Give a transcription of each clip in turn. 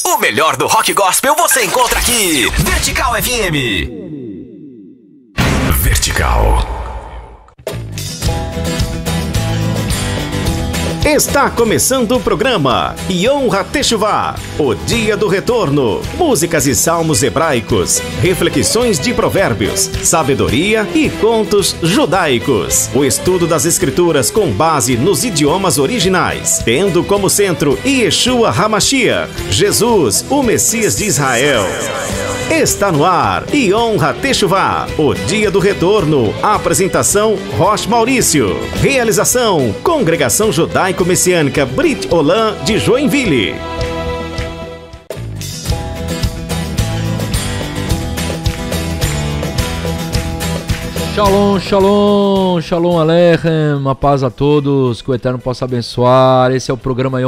O melhor do rock gospel você encontra aqui. Vertical FM. Vertical. Está começando o programa Yom HaTeshuvah, o Dia do Retorno. Músicas e salmos hebraicos, reflexões de provérbios, sabedoria e contos judaicos. O estudo das escrituras com base nos idiomas originais, tendo como centro Yeshua HaMashiach, Jesus, o Messias de Israel. Está no ar Yom HaTeshuvah, o Dia do Retorno. Apresentação Rosh Maurício. Realização Congregação Judaico-Messiânica Brit Olam de Joinville. Shalom, shalom, shalom aleichem, a paz a todos, que o Eterno possa abençoar. Esse é o programa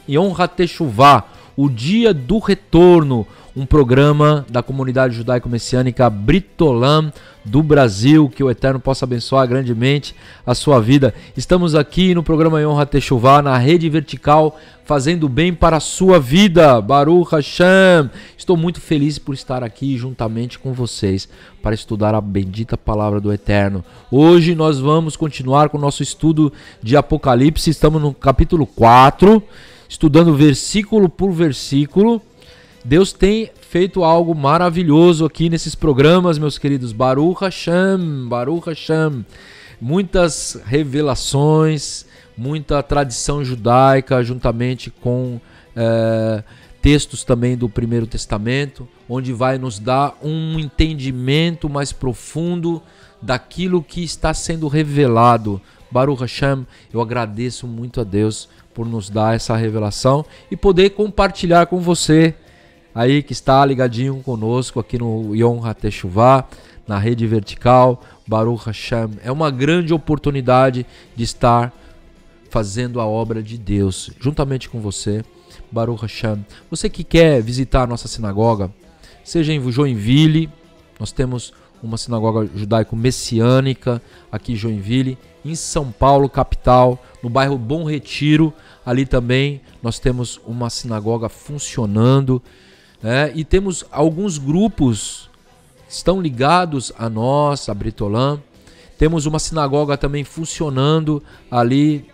Yom HaTeshuvah, o Dia do Retorno, um programa da comunidade judaico-messiânica Brit Olam do Brasil, que o Eterno possa abençoar grandemente a sua vida. Estamos aqui no programa Yom HaTeshuvah, na rede vertical, fazendo bem para a sua vida. Baruch Hashem! Estou muito feliz por estar aqui juntamente com vocês para estudar a bendita palavra do Eterno. Hoje nós vamos continuar com o nosso estudo de Apocalipse. Estamos no capítulo 4, estudando versículo por versículo. Deus tem feito algo maravilhoso aqui nesses programas, meus queridos. Baruch Hashem, Baruch Hashem. Muitas revelações, muita tradição judaica, juntamente com textos também do Primeiro Testamento, onde vai nos dar um entendimento mais profundo daquilo que está sendo revelado. Baruch Hashem, eu agradeço muito a Deus por nos dar essa revelação e poder compartilhar com você aí que está ligadinho conosco aqui no Yom HaTeshuvah, na rede vertical. Baruch Hashem, é uma grande oportunidade de estar fazendo a obra de Deus juntamente com você. Baruch Hashem. Você que quer visitar a nossa sinagoga, seja em Joinville, nós temos uma sinagoga judaico-messiânica aqui em Joinville, em São Paulo, capital, no bairro Bom Retiro, ali também nós temos uma sinagoga funcionando. E temos alguns grupos que estão ligados a nós, a Brit Olam. Temos uma sinagoga também funcionando ali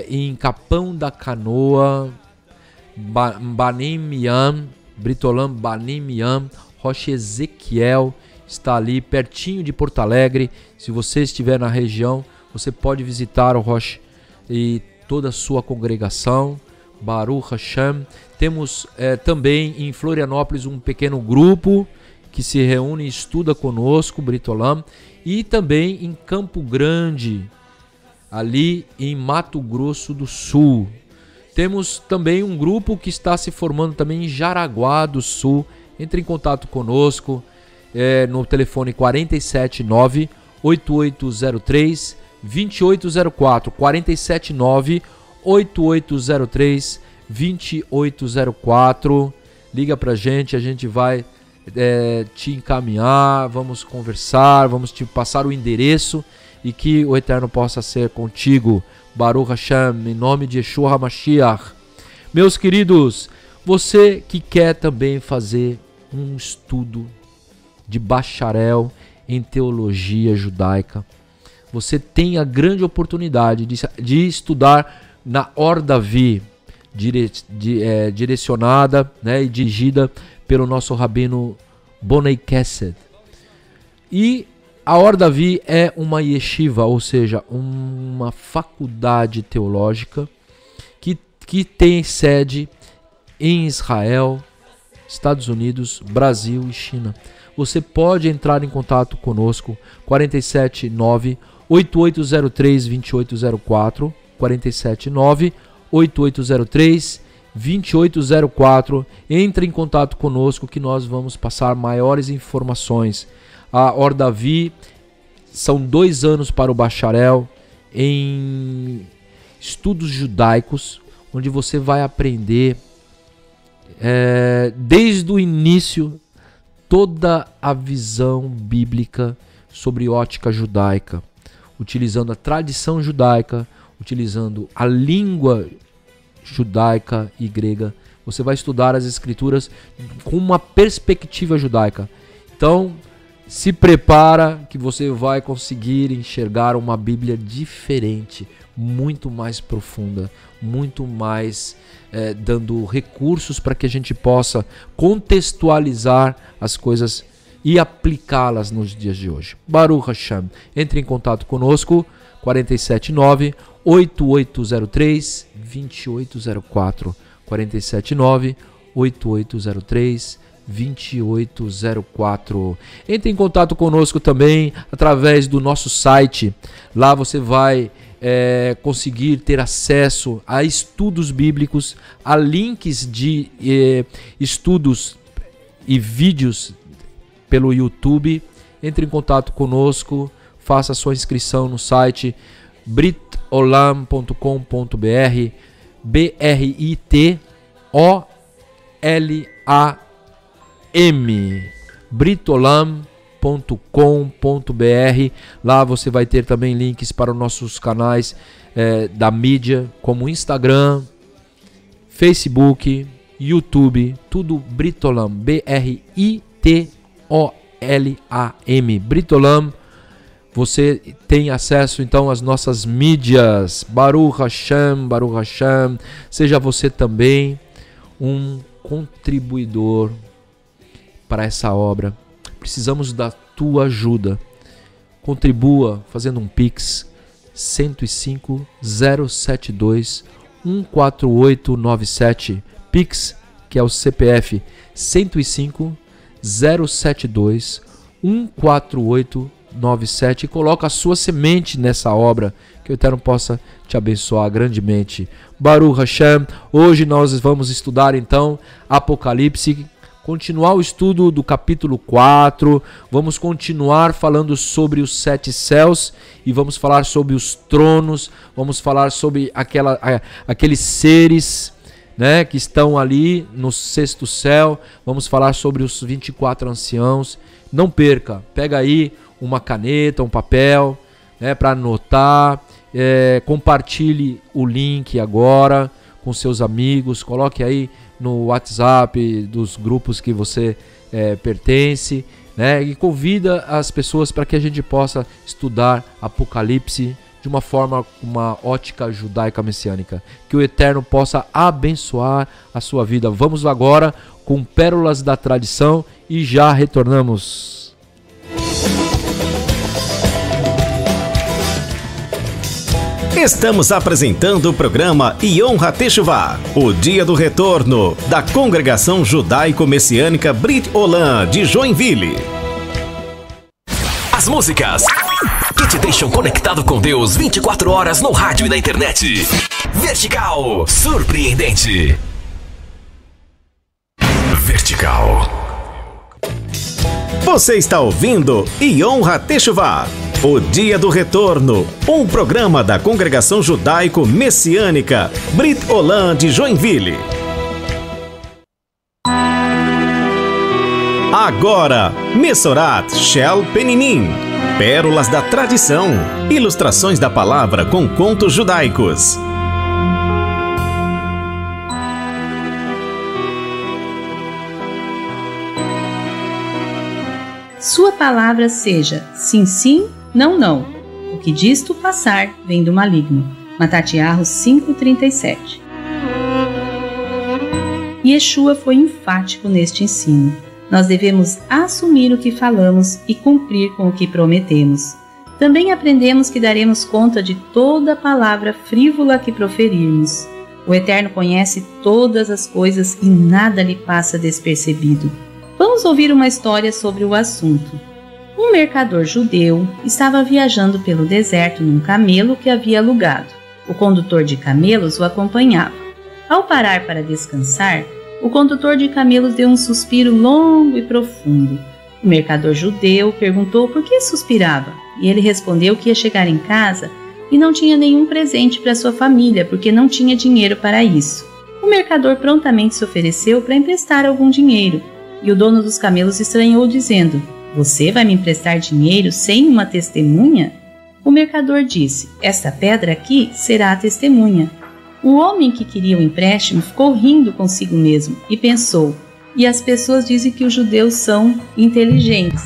em Capão da Canoa, Banim Miyam, Brit Olam Banim Miyam, Rosh Ezequiel, está ali pertinho de Porto Alegre. Se você estiver na região, você pode visitar o Rosh e toda a sua congregação. Baruch Hashem. Temos também em Florianópolis um pequeno grupo que se reúne e estuda conosco, Brit Olam, e também em Campo Grande, ali em Mato Grosso do Sul. Temos também um grupo que está se formando também em Jaraguá do Sul. Entre em contato conosco no telefone 479-8803-2804, 479-8803-2804. Liga pra gente, a gente vai te encaminhar, vamos conversar, vamos te passar o endereço e que o Eterno possa ser contigo. Baruch Hashem, em nome de Yeshua HaMashiach. Meus queridos, você que quer também fazer um estudo de bacharel em teologia judaica, você tem a grande oportunidade de estudar na Or Davi, direcionada e dirigida pelo nosso rabino Bonei Kesed. E a Or Davi é uma yeshiva, ou seja, uma faculdade teológica que tem sede em Israel, Estados Unidos, Brasil e China. Você pode entrar em contato conosco, 479-8803-2804, 479-8803-2804. Entre em contato conosco que nós vamos passar maiores informações. A Or Davi são 2 anos para o bacharel em estudos judaicos, onde você vai aprender desde o início toda a visão bíblica sobre ótica judaica, utilizando a tradição judaica, utilizando a língua judaica e grega Você vai estudar as escrituras com uma perspectiva judaica. Então, se prepara que você vai conseguir enxergar uma Bíblia diferente, muito mais profunda, muito mais dando recursos para que a gente possa contextualizar as coisas e aplicá-las nos dias de hoje. Baruch Hashem. Entre em contato conosco, 479-8803-2804. 479-8803-2804. Entre em contato conosco também através do nosso site. Lá você vai conseguir ter acesso a estudos bíblicos, a links de estudos e vídeos pelo YouTube. Entre em contato conosco, faça a sua inscrição no site britolam.com.br, BRITOLAM, britolam.com.br. Lá você vai ter também links para os nossos canais da mídia, como Instagram, Facebook, YouTube, tudo Britolam, BRITOLAM, Britolam. Você tem acesso então às nossas mídias. Baruch Hashem, Baruch Hashem. Seja você também um contribuidor para essa obra. Precisamos da tua ajuda. Contribua fazendo um Pix 105 072 14897. Pix, que é o CPF 105 072 14897. E coloca a sua semente nessa obra, que o Eterno possa te abençoar grandemente. Baruch Hashem. Hoje nós vamos estudar então Apocalipse, continuar o estudo do capítulo 4, vamos continuar falando sobre os 7 céus e vamos falar sobre os tronos, vamos falar sobre aqueles seres, né, que estão ali no 6º céu, vamos falar sobre os 24 anciãos. Não perca, pega aí uma caneta, um papel, né, para anotar, compartilhe o link agora com seus amigos, coloque aí no WhatsApp dos grupos que você pertence, né, e convida as pessoas para que a gente possa estudar Apocalipse de uma forma, uma ótica judaica messiânica. Que o Eterno possa abençoar a sua vida. Vamos agora com pérolas da tradição e já retornamos. Estamos apresentando o programa Yom HaTeshuvah, o dia do retorno da Congregação Judaico-Messiânica Brit Olam de Joinville. As músicas que te deixam conectado com Deus 24 horas no rádio e na internet. Vertical, surpreendente. Vertical. Você está ouvindo Yom HaTeshuvah, o dia do retorno, um programa da Congregação Judaico-Messiânica Brit Olam de Joinville. Agora, Mesorat Shel Peninim, pérolas da tradição, ilustrações da palavra com contos judaicos. Sua palavra seja sim, sim, não, não. O que disto passar vem do maligno. Matatiarros 5:37. Yeshua foi enfático neste ensino. Nós devemos assumir o que falamos e cumprir com o que prometemos. Também aprendemos que daremos conta de toda palavra frívola que proferirmos. O Eterno conhece todas as coisas e nada lhe passa despercebido. Vamos ouvir uma história sobre o assunto. Um mercador judeu estava viajando pelo deserto num camelo que havia alugado. O condutor de camelos o acompanhava. Ao parar para descansar, o condutor de camelos deu um suspiro longo e profundo. O mercador judeu perguntou por que suspirava, e ele respondeu que ia chegar em casa e não tinha nenhum presente para sua família porque não tinha dinheiro para isso. O mercador prontamente se ofereceu para emprestar algum dinheiro, e o dono dos camelos estranhou, dizendo: "Você vai me emprestar dinheiro sem uma testemunha?" O mercador disse: "Esta pedra aqui será a testemunha." O homem que queria o empréstimo ficou rindo consigo mesmo e pensou: e as pessoas dizem que os judeus são inteligentes.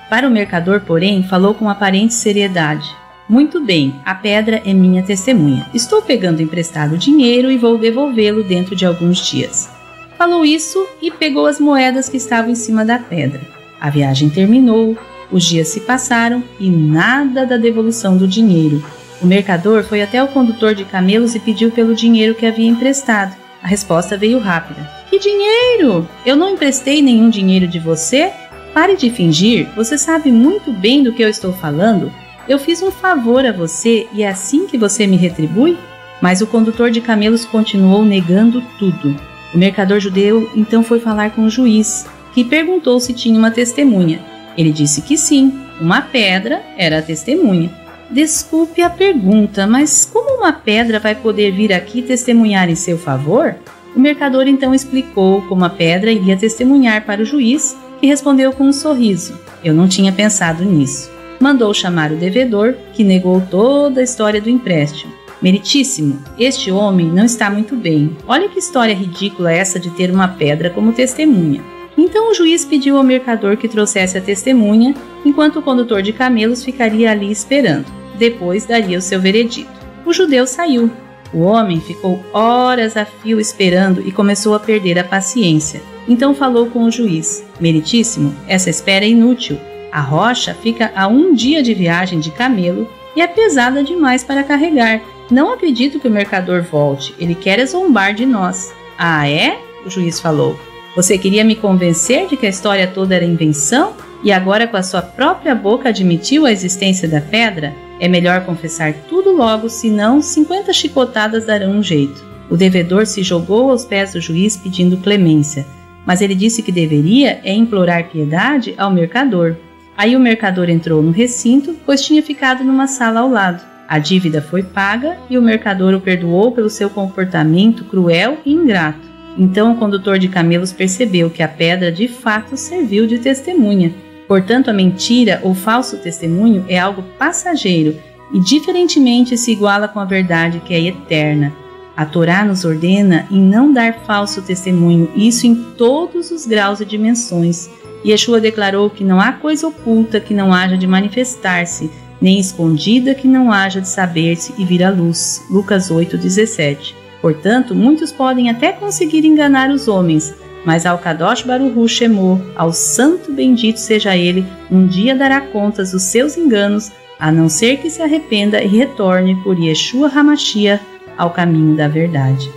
Para o mercador, porém, falou com aparente seriedade: muito bem, a pedra é minha testemunha. Estou pegando emprestado o dinheiro e vou devolvê-lo dentro de alguns dias. Falou isso e pegou as moedas que estavam em cima da pedra. A viagem terminou, os dias se passaram e nada da devolução do dinheiro. O mercador foi até o condutor de camelos e pediu pelo dinheiro que havia emprestado. A resposta veio rápida: que dinheiro? Eu não emprestei nenhum dinheiro de você? Pare de fingir, você sabe muito bem do que eu estou falando. Eu fiz um favor a você e é assim que você me retribui? Mas o condutor de camelos continuou negando tudo. O mercador judeu então foi falar com o juiz, que perguntou se tinha uma testemunha. Ele disse que sim, uma pedra era a testemunha. Desculpe a pergunta, mas como uma pedra vai poder vir aqui testemunhar em seu favor? O mercador então explicou como a pedra iria testemunhar para o juiz, que respondeu com um sorriso: eu não tinha pensado nisso. Mandou chamar o devedor, que negou toda a história do empréstimo. Meritíssimo, este homem não está muito bem. Olha que história ridícula essa de ter uma pedra como testemunha. Então o juiz pediu ao mercador que trouxesse a testemunha, enquanto o condutor de camelos ficaria ali esperando. Depois daria o seu veredito. O judeu saiu. O homem ficou horas a fio esperando e começou a perder a paciência. Então falou com o juiz: meritíssimo, essa espera é inútil. A rocha fica a 1 dia de viagem de camelo e é pesada demais para carregar. Não acredito que o mercador volte. Ele quer zombar de nós. Ah, é? O juiz falou. Você queria me convencer de que a história toda era invenção e agora com a sua própria boca admitiu a existência da pedra? É melhor confessar tudo logo, senão 50 chicotadas darão um jeito. O devedor se jogou aos pés do juiz pedindo clemência, mas ele disse que deveria implorar piedade ao mercador. Aí o mercador entrou no recinto, pois tinha ficado numa sala ao lado. A dívida foi paga e o mercador o perdoou pelo seu comportamento cruel e ingrato. Então o condutor de camelos percebeu que a pedra de fato serviu de testemunha. Portanto, a mentira ou falso testemunho é algo passageiro e diferentemente se iguala com a verdade que é eterna. A Torá nos ordena em não dar falso testemunho, isso em todos os graus e dimensões. Yeshua declarou que não há coisa oculta que não haja de manifestar-se, nem escondida que não haja de saber-se e vir à luz. Lucas 8:17. Portanto, muitos podem até conseguir enganar os homens, mas ao Kadosh Baruch Hu Shemo, ao santo bendito seja ele, um dia dará contas dos seus enganos, a não ser que se arrependa e retorne por Yeshua HaMashiach ao caminho da verdade.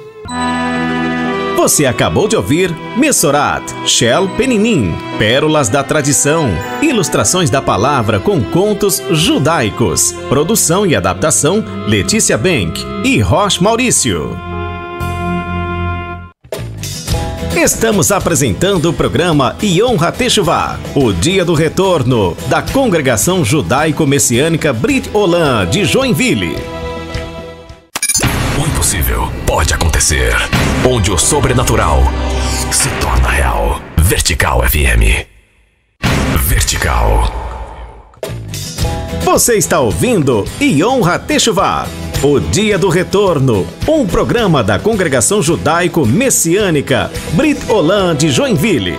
Você acabou de ouvir Mesorat, Shel Peninim, Pérolas da Tradição, ilustrações da palavra com contos judaicos. Produção e adaptação, Letícia Benck e Roch Maurício. Estamos apresentando o programa Yom HaTeshuvah, o Dia do Retorno, da Congregação Judaico-Messiânica Brit Olam de Joinville. O impossível pode acontecer, onde o sobrenatural se torna real. Vertical FM. Vertical. Você está ouvindo Yom HaTeshuvah, o Dia do Retorno, um programa da Congregação Judaico-Messiânica Brit Olam de Joinville.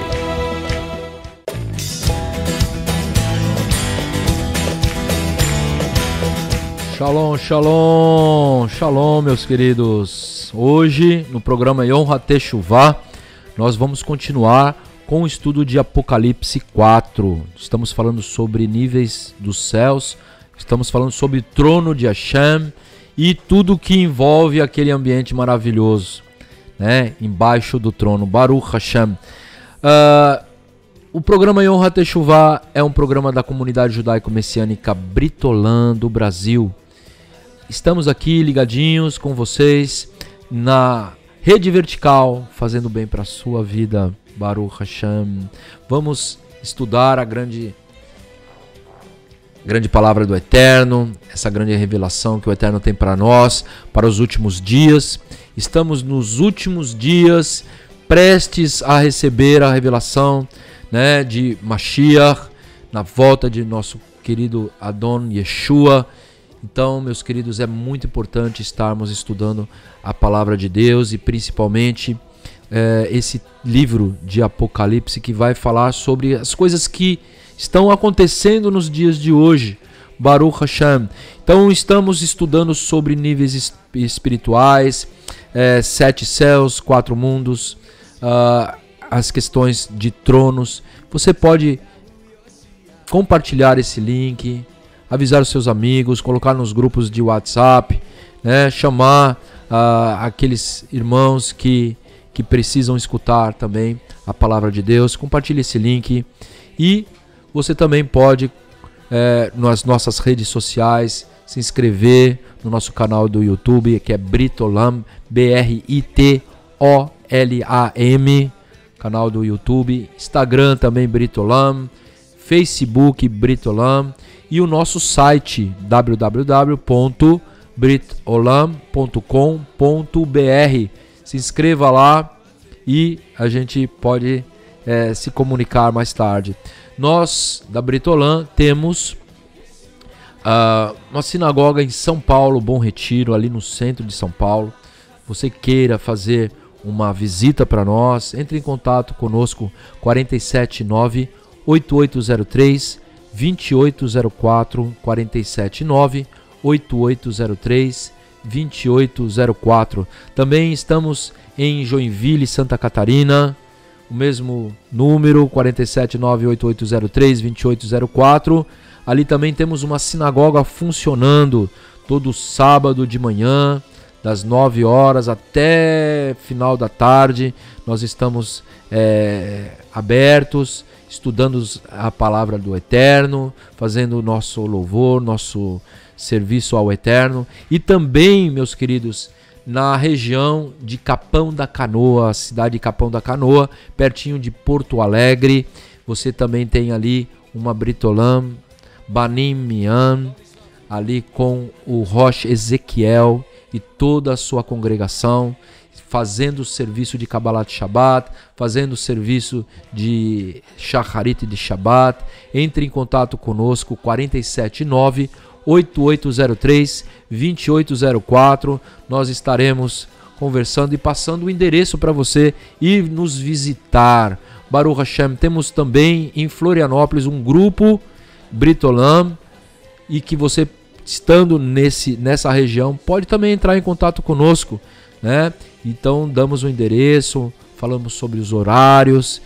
Shalom, shalom, shalom, meus queridos. Hoje, no programa Yom HaTeshuvah, nós vamos continuar com o estudo de Apocalipse 4. Estamos falando sobre níveis dos céus, estamos falando sobre o trono de Hashem e tudo que envolve aquele ambiente maravilhoso, né? Embaixo do trono, Baruch Hashem. O programa Yom HaTeshuvah é um programa da comunidade judaico-messiânica Brit Olam do Brasil. Estamos aqui ligadinhos com vocês na rede vertical, fazendo bem para a sua vida, Baruch Hashem. Vamos estudar a grande palavra do Eterno, essa grande revelação que o Eterno tem para nós, para os últimos dias. Estamos nos últimos dias, prestes a receber a revelação, né, de Mashiach, na volta de nosso querido Adon Yeshua. Então, meus queridos, é muito importante estarmos estudando a palavra de Deus e principalmente esse livro de Apocalipse, que vai falar sobre as coisas que estão acontecendo nos dias de hoje. Baruch Hashem. Então, estamos estudando sobre níveis espirituais, 7 céus, 4 mundos, as questões de tronos. Você pode compartilhar esse link, avisar os seus amigos, colocar nos grupos de WhatsApp, né? Chamar aqueles irmãos que precisam escutar também a palavra de Deus. Compartilhe esse link. E você também pode, nas nossas redes sociais, se inscrever no nosso canal do YouTube, que é Britolam, BRITOLAM, canal do YouTube, Instagram também Britolam, Facebook Britolam e o nosso site www.britolam.com.br. Se inscreva lá e a gente pode se comunicar mais tarde. Nós da Britolam temos uma sinagoga em São Paulo, Bom Retiro, ali no centro de São Paulo. Você queira fazer uma visita para nós, entre em contato conosco, 479-8803 2804, 479-8803 2804. Também estamos em Joinville, Santa Catarina, o mesmo número, 479-8803 2804. Ali também temos uma sinagoga funcionando todo sábado de manhã, das 9 horas até final da tarde. Nós estamos abertos, estudando a palavra do Eterno, fazendo o nosso louvor, nosso serviço ao Eterno. E também, meus queridos, na região de Capão da Canoa, cidade de Capão da Canoa, pertinho de Porto Alegre, você também tem ali uma Britolam, Banim Mian, ali com o Rosh Ezequiel e toda a sua congregação, fazendo o serviço de Kabbalat Shabbat, fazendo o serviço de Shacharit de Shabbat. Entre em contato conosco, 479-8803-2804. Nós estaremos conversando e passando o endereço para você ir nos visitar. Baruch Hashem. Temos também em Florianópolis um grupo Britolam, e que você, estando nessa região, pode também entrar em contato conosco, né? Então damos o endereço, falamos sobre os horários,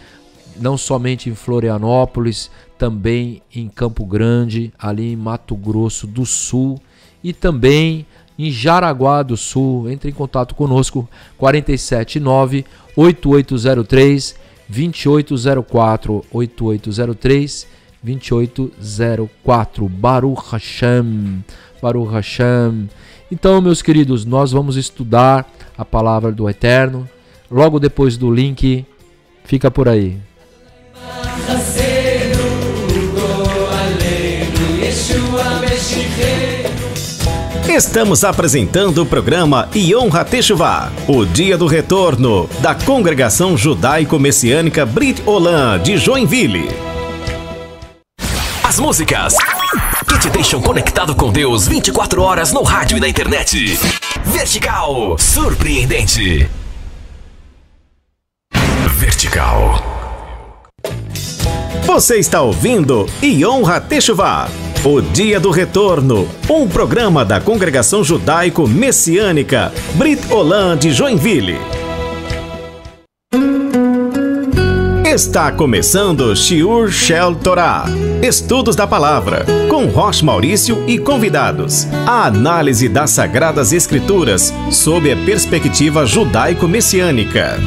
não somente em Florianópolis, também em Campo Grande, ali em Mato Grosso do Sul, e também em Jaraguá do Sul. Entre em contato conosco, 479-8803-2804, 8803-2804. Baruch Hashem, Baruch Hashem. Então, meus queridos, nós vamos estudar a palavra do Eterno. Logo depois do link, fica por aí. Estamos apresentando o programa Yom HaTeshuvah, o dia do retorno da Congregação Judaico-Messiânica Brit Olam de Joinville. As músicas que te deixam conectado com Deus 24 horas no rádio e na internet. Vertical, surpreendente. Vertical. Você está ouvindo Yom HaTeshuvah, o dia do retorno, um programa da Congregação Judaico-Messiânica Brit Olam de Joinville. Está começando Shiur Shel Torah, Estudos da Palavra, com Rosh Maurício e convidados. A análise das Sagradas Escrituras sob a perspectiva judaico-messiânica.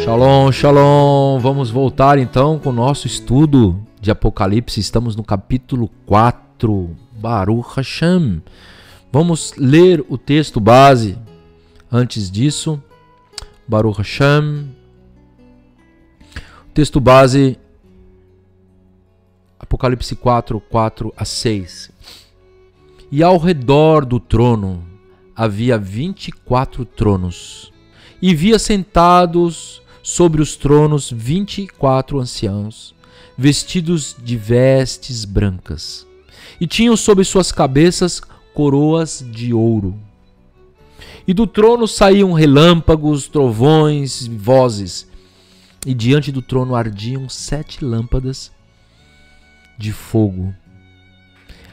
Shalom, shalom. Vamos voltar então com o nosso estudo de Apocalipse. Estamos no capítulo 4, Baruch Hashem. Vamos ler o texto base. Antes disso, Baruch Hashem. O texto base, Apocalipse 4, 4 a 6. E ao redor do trono havia 24 tronos, e via sentados sobre os tronos 24 anciãos, vestidos de vestes brancas, e tinham sobre suas cabeças coroas de ouro. E do trono saíam relâmpagos, trovões, vozes, e diante do trono ardiam 7 lâmpadas de fogo,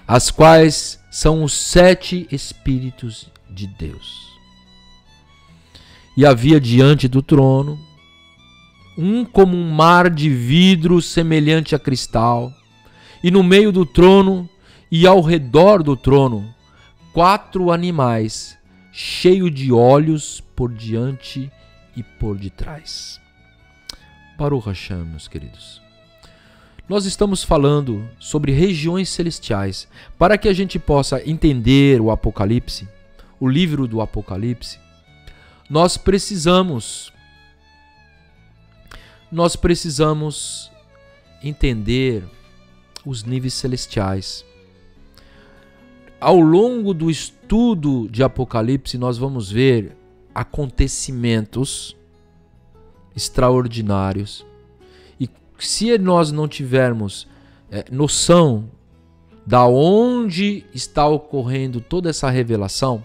as quais são os 7 Espíritos de Deus. E havia diante do trono como um mar de vidro semelhante a cristal, e no meio do trono e ao redor do trono 4 animais, cheios de olhos por diante e por detrás. Baruch Hashem, meus queridos. Nós estamos falando sobre regiões celestiais. Para que a gente possa entender o Apocalipse, o livro do Apocalipse, nós precisamos entender os níveis celestiais. Ao longo do estudo de Apocalipse, nós vamos ver acontecimentos extraordinários. E se nós não tivermos noção da onde está ocorrendo toda essa revelação,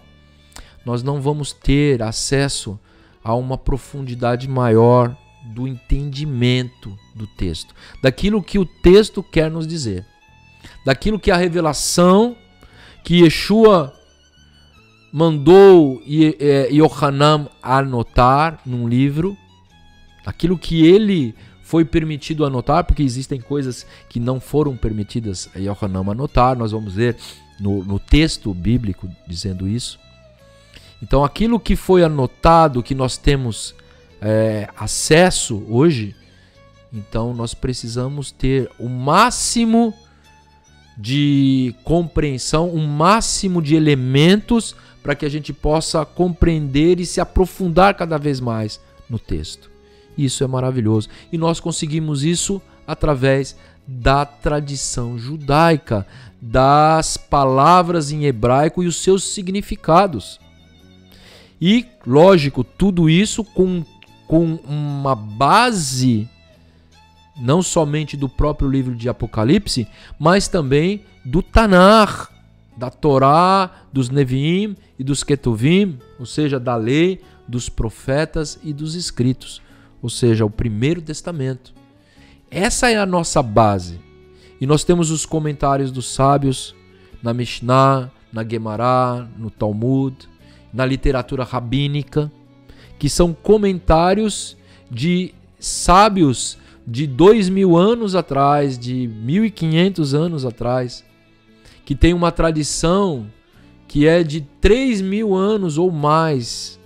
nós não vamos ter acesso a uma profundidade maior do entendimento do texto, daquilo que o texto quer nos dizer, daquilo que a revelação que Yeshua mandou Yohanan anotar num livro, aquilo que ele foi permitido anotar, porque existem coisas que não foram permitidas a Yohanan anotar, nós vamos ver no texto bíblico dizendo isso. Então aquilo que foi anotado, que nós temos acesso hoje, então nós precisamos ter o máximo de compreensão, o máximo de elementos para que a gente possa compreender e se aprofundar cada vez mais no texto. Isso é maravilhoso. E nós conseguimos isso através da tradição judaica, das palavras em hebraico e os seus significados. E, lógico, tudo isso com uma base não somente do próprio livro de Apocalipse, mas também do Tanar, da Torá, dos Neviim e dos Ketuvim, ou seja, da lei, dos profetas e dos escritos, ou seja, o Primeiro Testamento. Essa é a nossa base. E nós temos os comentários dos sábios na Mishnah, na Gemara, no Talmud, na literatura rabínica, que são comentários de sábios de 2000 anos atrás, de 1500 anos atrás, que tem uma tradição que é de 3000 anos ou mais.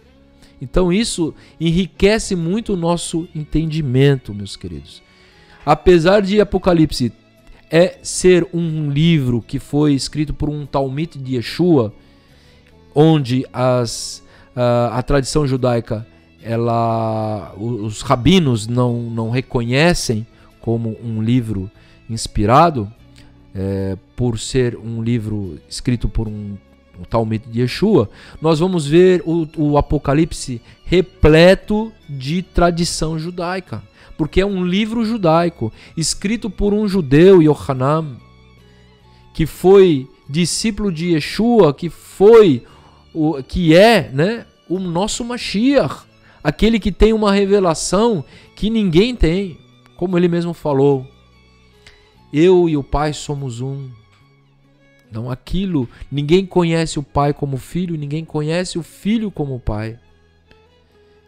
Então isso enriquece muito o nosso entendimento, meus queridos. Apesar de Apocalipse ser um livro que foi escrito por um Talmid de Yeshua, onde a tradição judaica, os rabinos não reconhecem como um livro inspirado, por ser um livro escrito por um Talmid de Yeshua, nós vamos ver o Apocalipse repleto de tradição judaica, porque é um livro judaico, escrito por um judeu, Yohanan, que foi discípulo de Yeshua, que é, né, o nosso Mashiach, aquele que tem uma revelação que ninguém tem, como ele mesmo falou: eu e o Pai somos um. Não, ninguém conhece o Pai como o Filho, ninguém conhece o Filho como o Pai.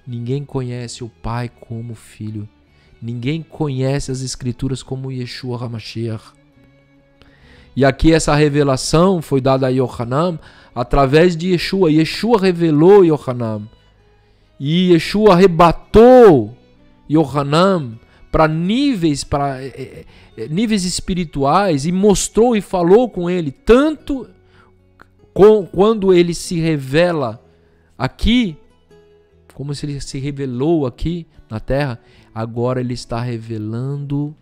Ninguém conhece o Pai como o Filho. Ninguém conhece as Escrituras como Yeshua HaMashiach. E aqui essa revelação foi dada a Yohanan através de Yeshua. Yeshua revelou Yohanan. E Yeshua arrebatou Yohanan para níveis espirituais e mostrou e falou com ele, tanto quando ele se revela aqui, como se ele se revelou aqui na terra, agora ele está revelando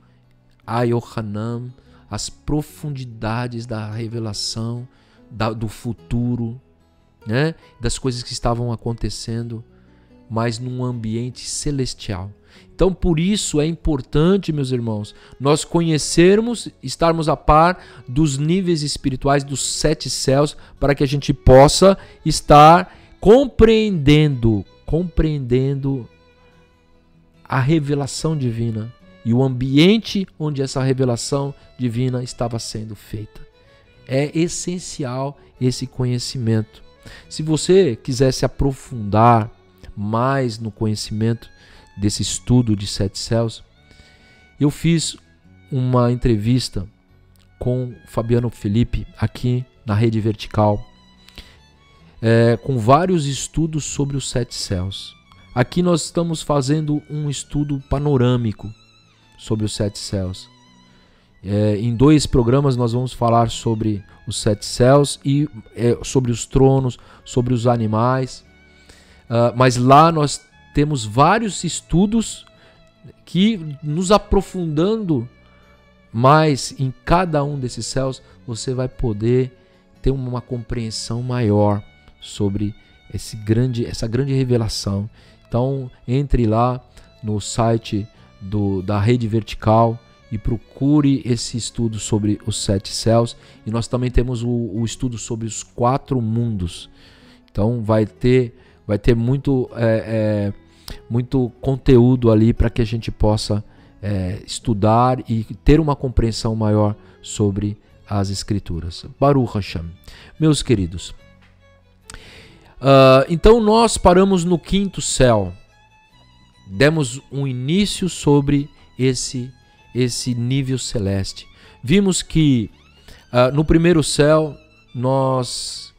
a Yohanan as profundidades da revelação do futuro né, das coisas que estavam acontecendo, mas num ambiente celestial. Então, por isso é importante, meus irmãos, nós conhecermos, estarmos a par dos níveis espirituais dos 7 céus, para que a gente possa estar compreendendo a revelação divina e o ambiente onde essa revelação divina estava sendo feita. É essencial esse conhecimento. Se você quiser se aprofundar mais no conhecimento desse estudo de 7 céus, eu fiz uma entrevista com Fabiano Felipe aqui na Rede Vertical, com vários estudos sobre os 7 céus. Aqui nós estamos fazendo um estudo panorâmico sobre os 7 céus. Em 2 programas nós vamos falar sobre os 7 céus e sobre os tronos, sobre os animais. Mas lá nós temos vários estudos que, nos aprofundando mais em cada um desses céus, você vai poder ter uma compreensão maior sobre essa grande revelação. Então, entre lá no site da Rede Vertical e procure esse estudo sobre os 7 céus. E nós também temos o estudo sobre os 4 mundos. Então, vai ter muito conteúdo ali para que a gente possa estudar e ter uma compreensão maior sobre as Escrituras. Baruch Hashem. Meus queridos, então nós paramos no 5º céu. Demos um início sobre esse nível celeste. Vimos que no 1º céu nós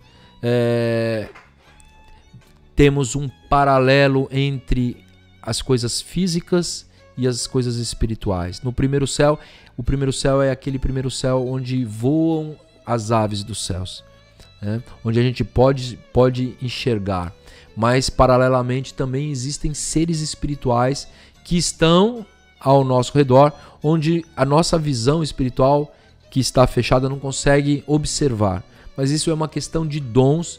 temos um paralelo entre as coisas físicas e as coisas espirituais. No 1º céu, o 1º céu é aquele 1º céu onde voam as aves dos céus, né? Onde a gente pode enxergar. Mas, paralelamente, também existem seres espirituais que estão ao nosso redor, onde a nossa visão espiritual, que está fechada, não consegue observar. Mas isso é uma questão de dons,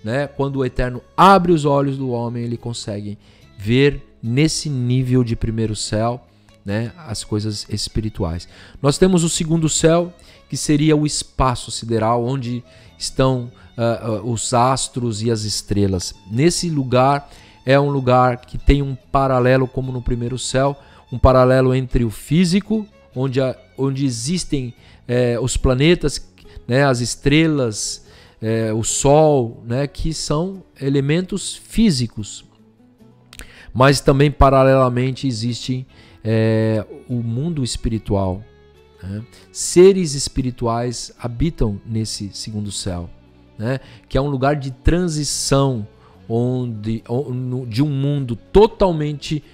né? Quando o Eterno abre os olhos do homem, ele consegue ver nesse nível de 1º céu, né, as coisas espirituais. Nós temos o 2º céu, que seria o espaço sideral, onde estão os astros e as estrelas. Nesse lugar é um lugar que tem um paralelo, como no 1º céu, um paralelo entre o físico, onde existem os planetas, né, as estrelas, o Sol, né, que são elementos físicos. Mas também, paralelamente, existe o mundo espiritual, né? Seres espirituais habitam nesse 2º céu, né? Que é um lugar de transição de um mundo totalmente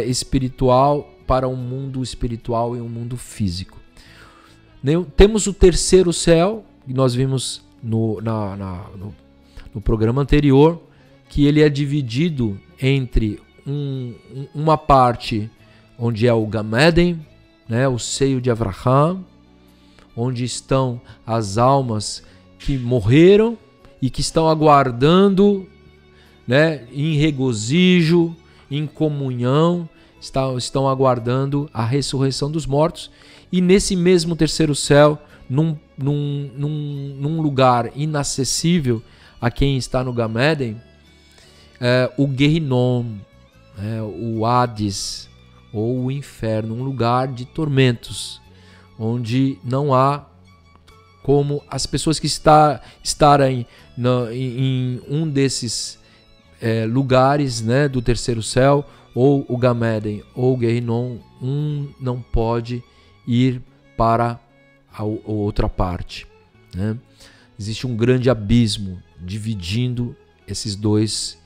espiritual para um mundo espiritual e um mundo físico. Temos o 3º céu, que nós vimos no programa anterior, que ele é dividido entre uma parte onde é o Gan Eden, né, o seio de Avraham, onde estão as almas que morreram e que estão aguardando, né, em regozijo, em comunhão, estão aguardando a ressurreição dos mortos. E nesse mesmo 3º céu, num lugar inacessível a quem está no Gan Eden, o Gehinnom, o Hades ou o inferno, um lugar de tormentos, onde não há como as pessoas que estarem em um desses lugares, né, do 3º céu, ou o Gan Eden ou o Gehinnom, não pode ir para a outra parte, né? Existe um grande abismo dividindo esses dois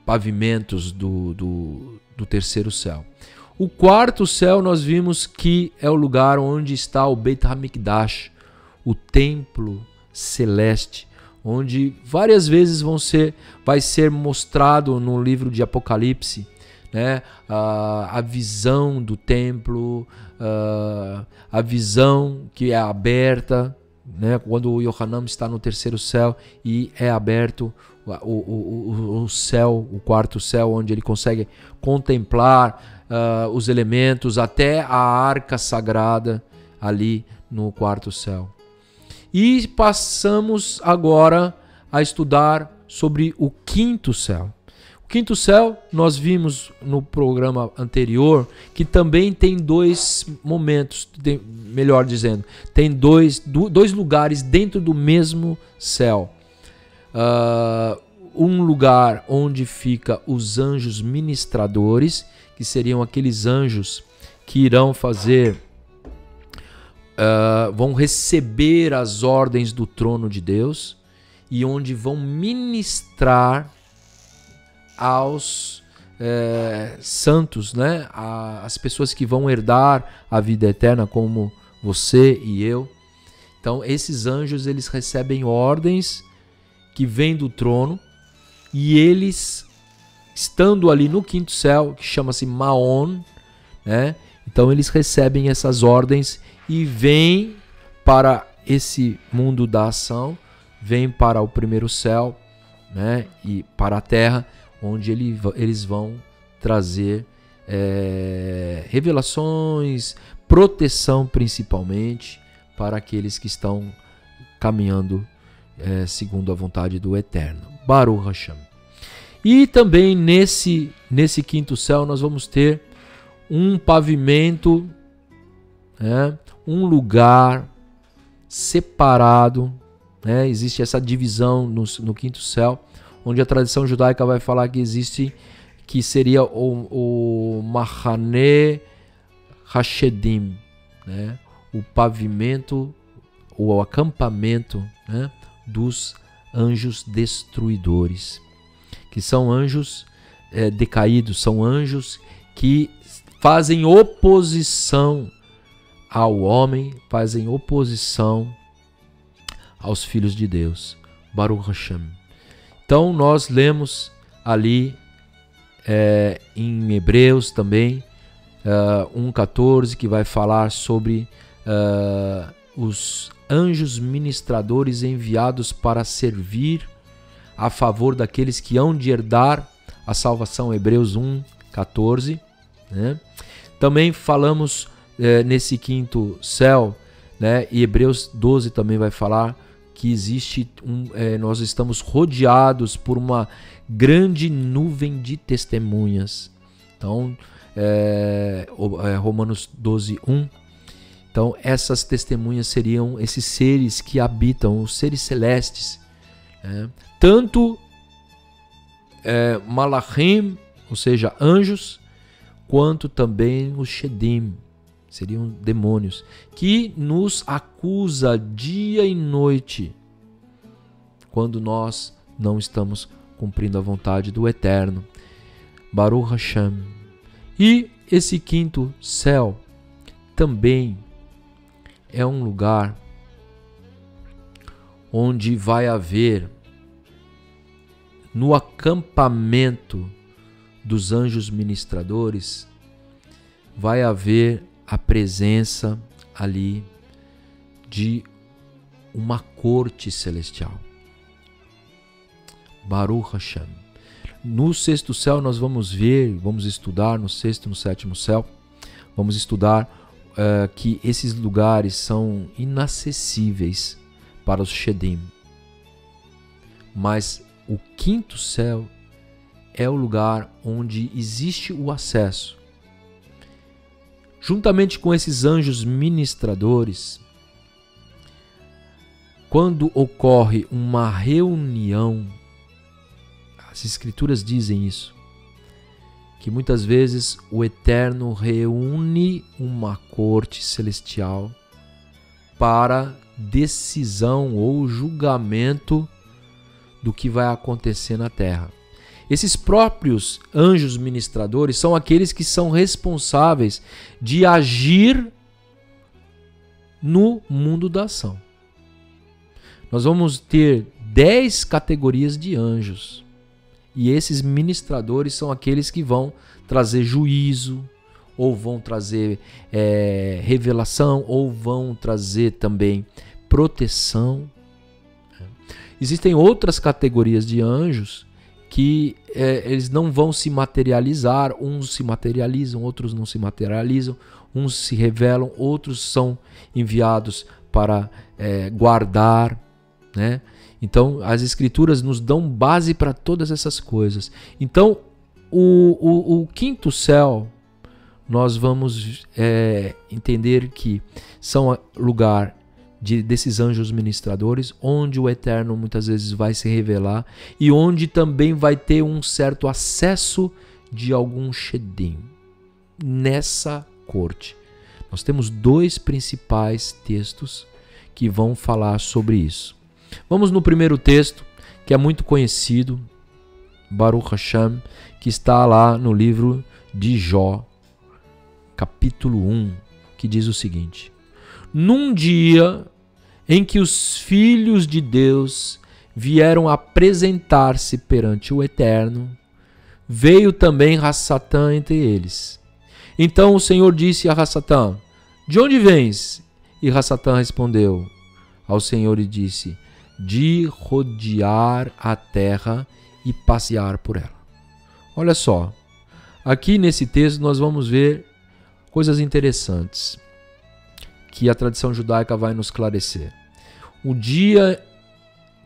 pavimentos do 3º céu. O 4º céu nós vimos que é o lugar onde está o Beit HaMikdash, o templo celeste, onde várias vezes vai ser mostrado no livro de Apocalipse, né, a visão do templo, a visão que é aberta, né, quando o Yohanan está no terceiro céu e é aberto o céu, o quarto céu, onde ele consegue contemplar os elementos até a arca sagrada ali no quarto céu. E passamos agora a estudar sobre o quinto céu. O quinto céu, nós vimos no programa anterior que também tem dois momentos, melhor dizendo, tem dois lugares dentro do mesmo céu. Um lugar onde fica os anjos ministradores, que seriam aqueles anjos que irão fazer, vão receber as ordens do trono de Deus e onde vão ministrar aos santos, né? As pessoas que vão herdar a vida eterna, como você e eu. Então, esses anjos, eles recebem ordens que vêm do trono e eles, estando ali no quinto céu, que chama-se Maon, né? Então, eles recebem essas ordens e vêm para esse mundo da ação, vêm para o primeiro céu, né? E para a terra, onde eles vão trazer revelações, proteção principalmente para aqueles que estão caminhando segundo a vontade do Eterno. Baruch Hashem. E também nesse quinto céu nós vamos ter um pavimento, um lugar separado, né? Existe essa divisão no quinto céu, onde a tradição judaica vai falar que existe, que seria o Mahane Hashedim, né? O pavimento, o acampamento, né? Dos anjos destruidores, que são anjos decaídos, são anjos que fazem oposição ao homem, fazem oposição aos filhos de Deus. Baruch Hashem. Então nós lemos ali em Hebreus também 1:14, que vai falar sobre os anjos ministradores enviados para servir a favor daqueles que hão de herdar a salvação. Hebreus 1:14, né? Também falamos nesse quinto céu, né? E Hebreus 12 também vai falar que existe nós estamos rodeados por uma grande nuvem de testemunhas. Então, Romanos 12:1. Então, essas testemunhas seriam esses seres que habitam, os seres celestes, né? Tanto Malachim, ou seja, anjos, quanto também os Shedim, seriam demônios, que nos acusa dia e noite quando nós não estamos cumprindo a vontade do Eterno. Baruch Hashem. E esse quinto céu também é um lugar onde vai haver, no acampamento dos anjos ministradores, vai haver a presença ali de uma corte celestial. Baruch Hashem. No sexto céu nós vamos estudar no sexto e no sétimo céu, vamos estudar que esses lugares são inacessíveis para os Shedim. Mas o quinto céu é o lugar onde existe o acesso. Juntamente com esses anjos ministradores, quando ocorre uma reunião, as Escrituras dizem isso, que muitas vezes o Eterno reúne uma corte celestial para decisão ou julgamento do que vai acontecer na terra. Esses próprios anjos ministradores são aqueles que são responsáveis de agir no mundo da ação. Nós vamos ter 10 categorias de anjos. E esses ministradores são aqueles que vão trazer juízo, ou vão trazer revelação, ou vão trazer também proteção. Existem outras categorias de anjos que eles não vão se materializar, uns se materializam, outros não se materializam, uns se revelam, outros são enviados para guardar, né? Então as escrituras nos dão base para todas essas coisas. Então o quinto céu, nós vamos entender que são lugar desses anjos ministradores, onde o Eterno muitas vezes vai se revelar e onde também vai ter um certo acesso de algum Shedim nessa corte. Nós temos 2 principais textos que vão falar sobre isso. Vamos no primeiro texto, que é muito conhecido, Baruch Hashem, que está lá no livro de Jó, capítulo 1, que diz o seguinte: num dia em que os filhos de Deus vieram apresentar-se perante o Eterno, veio também Hassatã entre eles. Então o Senhor disse a Hassatã: de onde vens? E Hassatã respondeu ao Senhor e disse: de rodear a terra e passear por ela. Olha só, aqui nesse texto nós vamos ver coisas interessantes que a tradição judaica vai nos esclarecer. O dia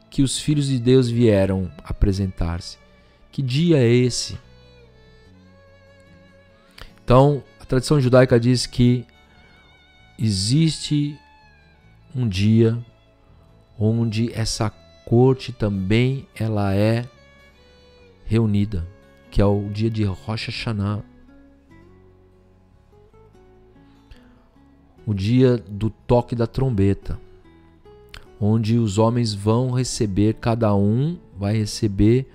que os filhos de Deus vieram apresentar-se, que dia é esse? Então, a tradição judaica diz que existe um dia onde essa corte também ela é reunida, que é o dia de Rosh Hashanah, o dia do toque da trombeta, onde os homens vão receber, cada um vai receber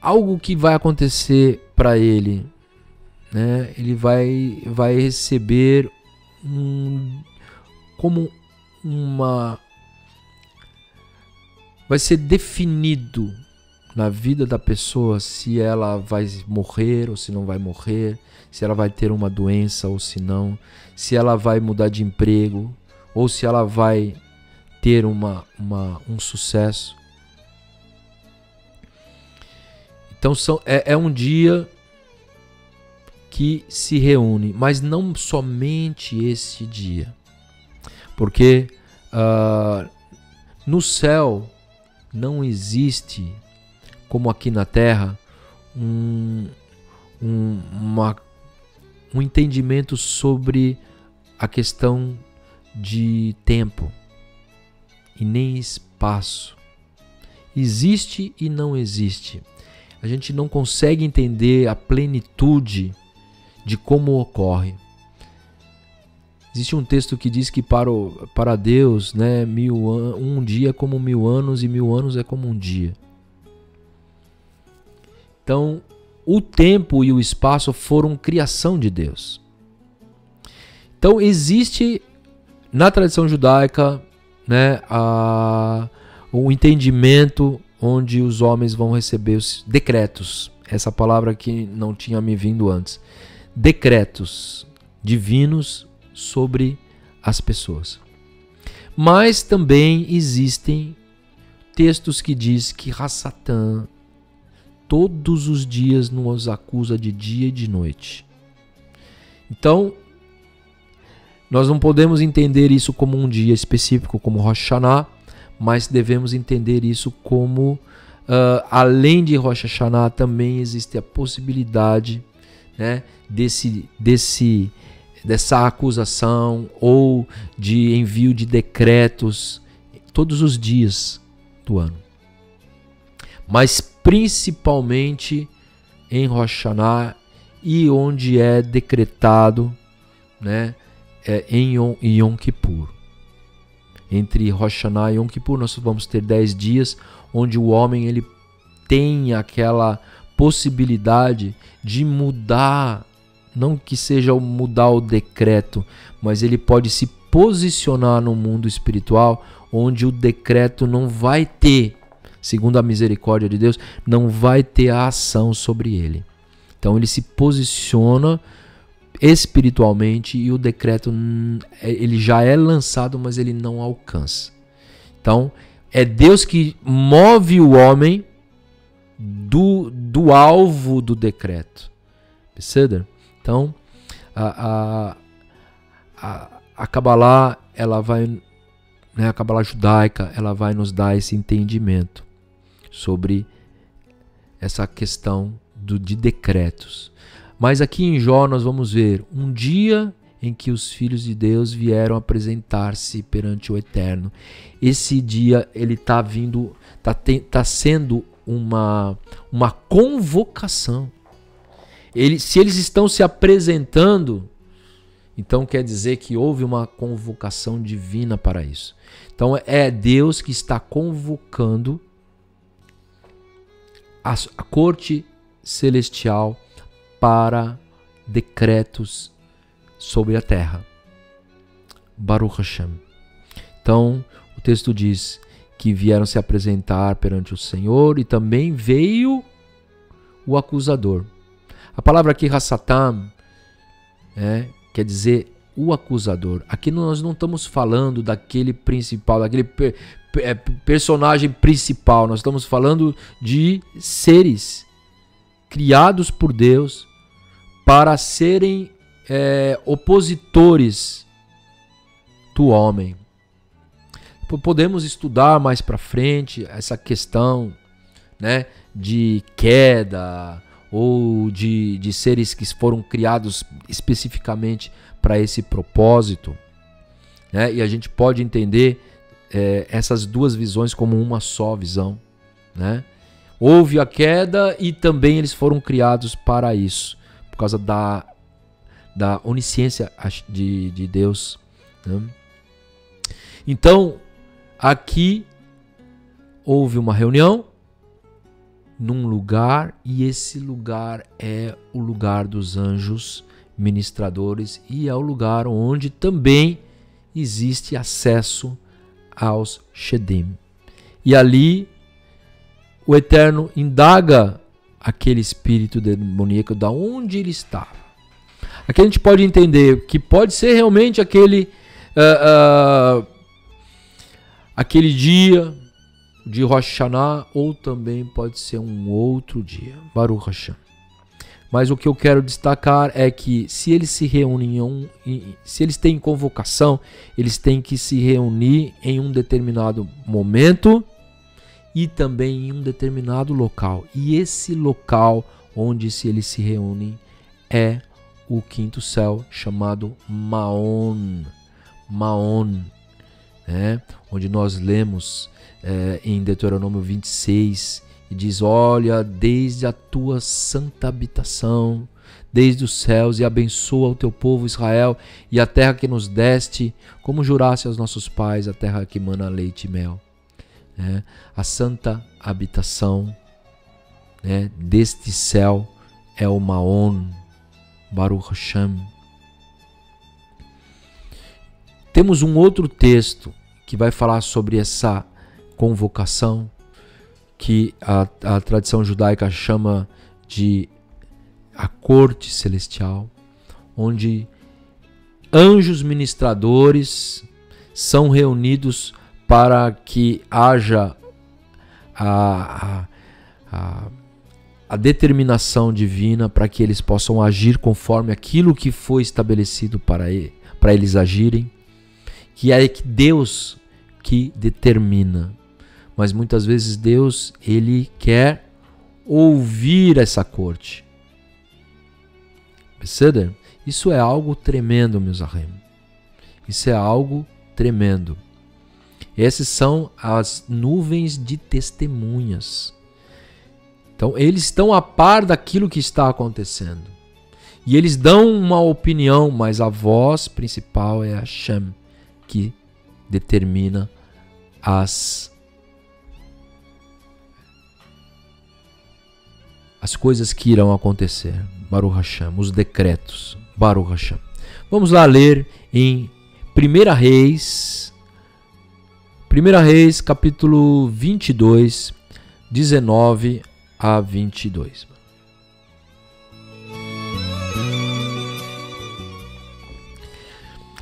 algo que vai acontecer para ele, né? Ele vai receber vai ser definido na vida da pessoa se ela vai morrer ou se não vai morrer, se ela vai ter uma doença ou se não, se ela vai mudar de emprego ou se ela vai ter um sucesso. Então é um dia que se reúne, mas não somente esse dia, porque no céu não existe, como aqui na terra, um entendimento sobre a questão de tempo e nem espaço. Existe e não existe. A gente não consegue entender a plenitude de como ocorre. Existe um texto que diz que para Deus, né, um dia é como 1000 anos e 1000 anos é como um dia. Então, o tempo e o espaço foram criação de Deus. Então, existe na tradição judaica, né, o entendimento onde os homens vão receber os decretos. Essa palavra que não tinha me vindo antes. Decretos divinos sobre as pessoas. Mas também existem textos que diz que Hassatã todos os dias nos acusa de dia e de noite. Então, nós não podemos entender isso como um dia específico, como Rosh Hashanah, mas devemos entender isso como, além de Rosh Hashanah, também existe a possibilidade, né, dessa acusação ou de envio de decretos todos os dias do ano. Mas principalmente em Rosh Hashanah e onde é decretado, né, em Yom Kippur. Entre Rosh Hashanah e Yom Kippur nós vamos ter 10 dias onde o homem ele tem aquela possibilidade de mudar, não que seja mudar o decreto, mas ele pode se posicionar no mundo espiritual onde o decreto não vai ter, segundo a misericórdia de Deus, não vai ter a ação sobre ele. Então ele se posiciona espiritualmente, e o decreto ele já é lançado, mas ele não alcança. Então, é Deus que move o homem do alvo do decreto. Percebe? Então, a Kabbalah, ela vai, né, a Kabbalah judaica, ela vai nos dar esse entendimento sobre essa questão de decretos. Mas aqui em Jó nós vamos ver um dia em que os filhos de Deus vieram apresentar-se perante o Eterno. Esse dia ele está vindo, está sendo uma convocação. Se eles estão se apresentando, então quer dizer que houve uma convocação divina para isso. Então é Deus que está convocando a corte celestial para decretos sobre a terra. Baruch Hashem. Então o texto diz que vieram se apresentar perante o Senhor, e também veio o acusador. A palavra aqui, Hassatam, quer dizer o acusador. Aqui nós não estamos falando daquele principal, daquele personagem principal. Nós estamos falando de seres criados por Deus para serem opositores do homem. Podemos estudar mais para frente essa questão, né, de queda ou de seres que foram criados especificamente para esse propósito, né? E a gente pode entender essas duas visões como uma só visão, né? Houve a queda e também eles foram criados para isso, por causa da onisciência de Deus, né? Então, aqui houve uma reunião num lugar, e esse lugar é o lugar dos anjos ministradores, e é o lugar onde também existe acesso aos Shedim. E ali o Eterno indaga aquele espírito demoníaco da onde ele estava. Aqui a gente pode entender que pode ser realmente aquele dia de Rosh Hashanah, ou também pode ser um outro dia, Baruch Hashem. Mas o que eu quero destacar é que se eles se reúnem, se eles têm convocação, eles têm que se reunir em um determinado momento e também em um determinado local. E esse local onde eles se reúnem é o quinto céu, chamado Maon. Maon, né? Onde nós lemos em Deuteronômio 26, e diz: olha, desde a tua santa habitação, desde os céus, e abençoa o teu povo Israel, e a terra que nos deste, como juraste aos nossos pais, a terra que mana leite e mel. A santa habitação, deste céu é o Maon, Baruch Hashem. Temos um outro texto que vai falar sobre essa convocação, que a tradição judaica chama de a corte celestial, onde anjos ministradores são reunidos para que haja a determinação divina, para que eles possam agir conforme aquilo que foi estabelecido para eles agirem, que é Deus que determina. Mas muitas vezes Deus, ele quer ouvir essa corte. Percebe? Isso é algo tremendo, meus arrem. Isso é algo tremendo. Essas são as nuvens de testemunhas. Então, eles estão a par daquilo que está acontecendo. E eles dão uma opinião, mas a voz principal é Hashem, que determina as coisas que irão acontecer. Baruch Hashem, os decretos. Baruch Hashem. Vamos lá ler em 1 Reis, capítulo 22, 19 a 22.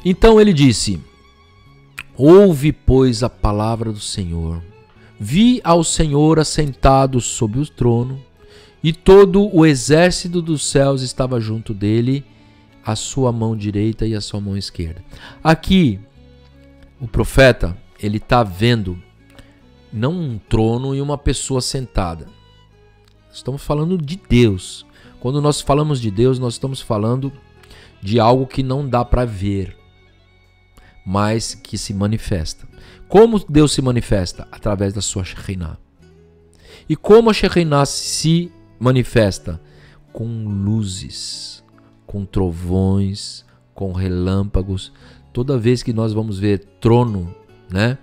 Então ele disse: ouve, pois, a palavra do Senhor. Vi ao Senhor assentado sobre o trono, e todo o exército dos céus estava junto dele, a sua mão direita e a sua mão esquerda. Aqui, o profeta, ele está vendo não um trono e uma pessoa sentada. Estamos falando de Deus. Quando nós falamos de Deus, nós estamos falando de algo que não dá para ver, mas que se manifesta. Como Deus se manifesta? Através da sua Shekhinah. E como a Shekhinah se manifesta? Com luzes, com trovões, com relâmpagos. Toda vez que nós vamos ver trono, né?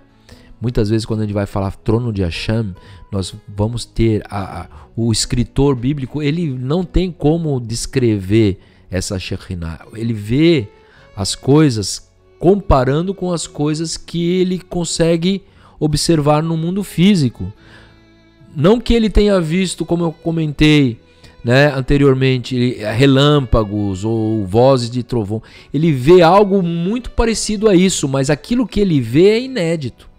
Muitas vezes quando a gente vai falar trono de Hashem, nós vamos ter o escritor bíblico, ele não tem como descrever essa Shekhinah. Ele vê as coisas comparando com as coisas que ele consegue observar no mundo físico. Não que ele tenha visto, como eu comentei, né, anteriormente, relâmpagos ou vozes de trovão. Ele vê algo muito parecido a isso, mas aquilo que ele vê é inédito.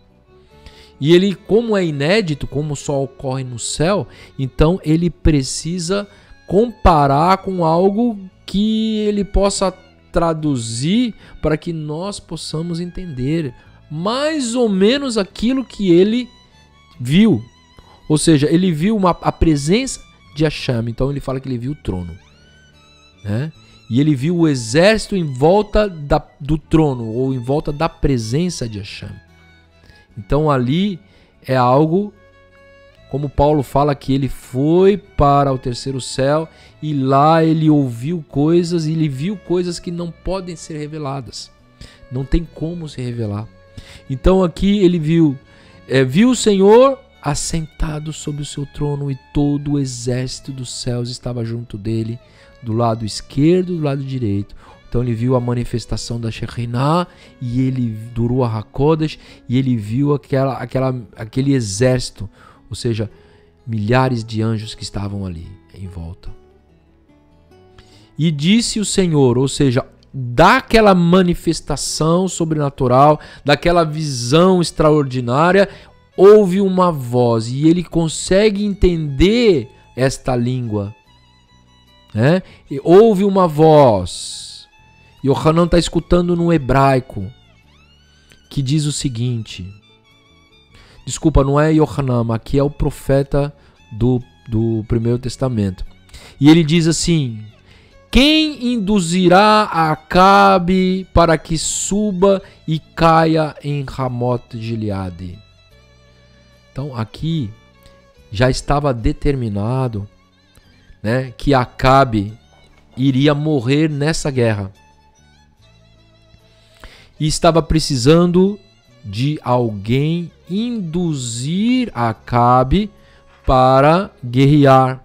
E ele, como é inédito, como só ocorre no céu, então ele precisa comparar com algo que ele possa traduzir para que nós possamos entender mais ou menos aquilo que ele viu. Ou seja, ele viu a presença de Hashem, então ele fala que ele viu o trono, né? E ele viu o exército em volta do trono, ou em volta da presença de Hashem. Então ali é algo, como Paulo fala, que ele foi para o terceiro céu e lá ele ouviu coisas e ele viu coisas que não podem ser reveladas. Não tem como se revelar. Então aqui ele viu o Senhor assentado sobre o seu trono e todo o exército dos céus estava junto dele, do lado esquerdo e do lado direito. Então ele viu a manifestação da Shekhinah e ele do Ruach HaKodesh e ele viu aquele exército, ou seja, milhares de anjos que estavam ali em volta. E disse o Senhor, ou seja, daquela manifestação sobrenatural, daquela visão extraordinária, houve uma voz e ele consegue entender esta língua, né? E houve uma voz. Yohanan está escutando no hebraico, que diz o seguinte. Desculpa, não é Yohanan, aqui é o profeta do Primeiro Testamento. E ele diz assim: quem induzirá Acabe para que suba e caia em Ramot Gileade? Então aqui já estava determinado, né, que Acabe iria morrer nessa guerra. E estava precisando de alguém induzir Acabe para guerrear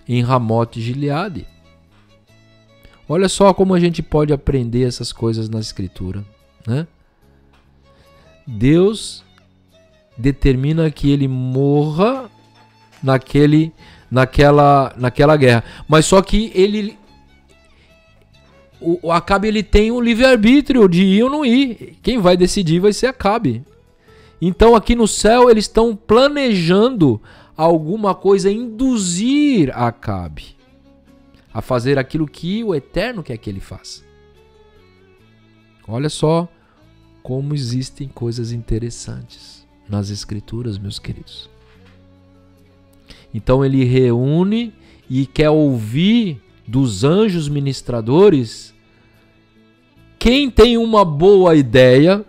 em Ramot Gileade. Olha só como a gente pode aprender essas coisas na Escritura, né? Deus determina que ele morra naquela guerra. Mas só que o Acabe ele tem um livre-arbítrio de ir ou não ir. Quem vai decidir vai ser Acabe. Então aqui no céu eles estão planejando alguma coisa, induzir Acabe a fazer aquilo que o Eterno quer que ele faça. Olha só como existem coisas interessantes nas Escrituras, meus queridos. Então ele reúne e quer ouvir dos anjos ministradores. Quem tem uma boa ideia,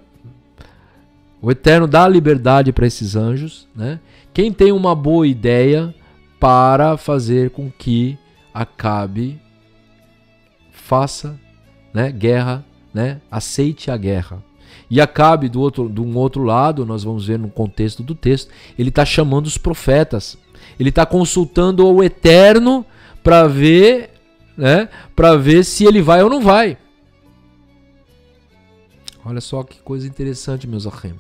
o Eterno dá liberdade para esses anjos, né? Quem tem uma boa ideia para fazer com que Acabe faça, né, guerra, né, aceite a guerra. E Acabe, de um outro lado, nós vamos ver no contexto do texto, ele está chamando os profetas. Ele está consultando o Eterno para ver, né, para ver se ele vai ou não vai. Olha só que coisa interessante, meus achem.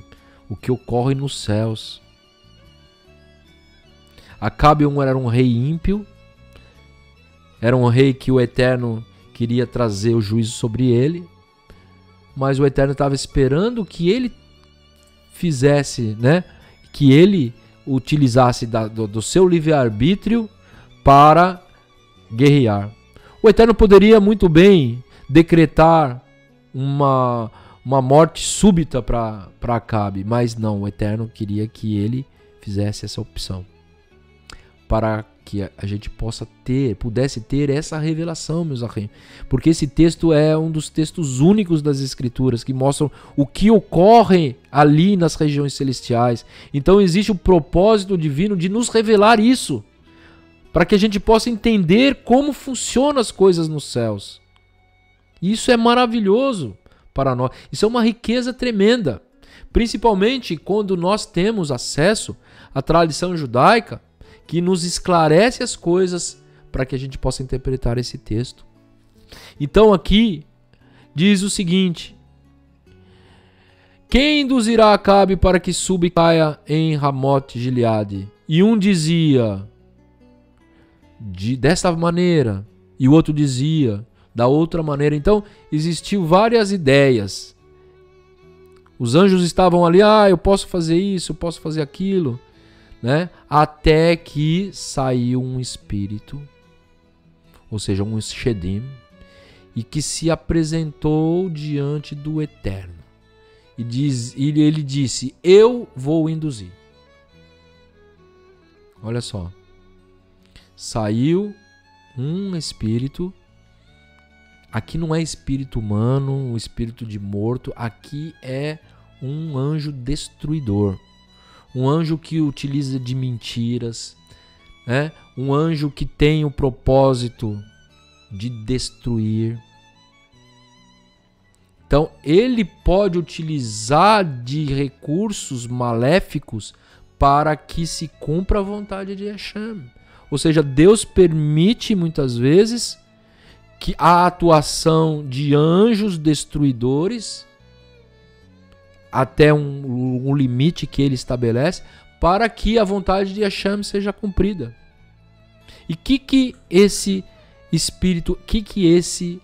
O que ocorre nos céus. Acabe era um rei ímpio. Era um rei que o Eterno queria trazer o juízo sobre ele. mas o Eterno estava esperando que ele fizesse, né? Que ele utilizasse do seu livre-arbítrio para guerrear. O Eterno poderia muito bem decretar uma morte súbita para Acabe, mas não, o Eterno queria que ele fizesse essa opção, para que a gente pudesse ter essa revelação, meus amigos. Porque esse texto é um dos textos únicos das Escrituras que mostram o que ocorre ali nas regiões celestiais. Então existe o propósito divino de nos revelar isso, para que a gente possa entender como funcionam as coisas nos céus. Isso é maravilhoso para nós. Isso é uma riqueza tremenda, principalmente quando nós temos acesso à tradição judaica, que nos esclarece as coisas para que a gente possa interpretar esse texto. Então aqui diz o seguinte: quem induzirá Acabe para que suba e caia em Ramote Gileade? E um dizia desta maneira, e o outro dizia da outra maneira. Então existiu várias ideias. Os anjos estavam ali, eu posso fazer isso, eu posso fazer aquilo, né? Até que saiu um espírito, ou seja, um Shedim, e que se apresentou diante do Eterno. E ele disse: eu vou induzir. Olha só. Saiu um espírito. Aqui não é espírito humano, um espírito de morto. Aqui é um anjo destruidor. Um anjo que utiliza de mentiras, né? Um anjo que tem o propósito de destruir. Então, ele pode utilizar de recursos maléficos para que se cumpra a vontade de Hashem. Ou seja, Deus permite muitas vezes que a atuação de anjos destruidores até um limite que ele estabelece, para que a vontade de Hashem seja cumprida. E que esse espírito, esse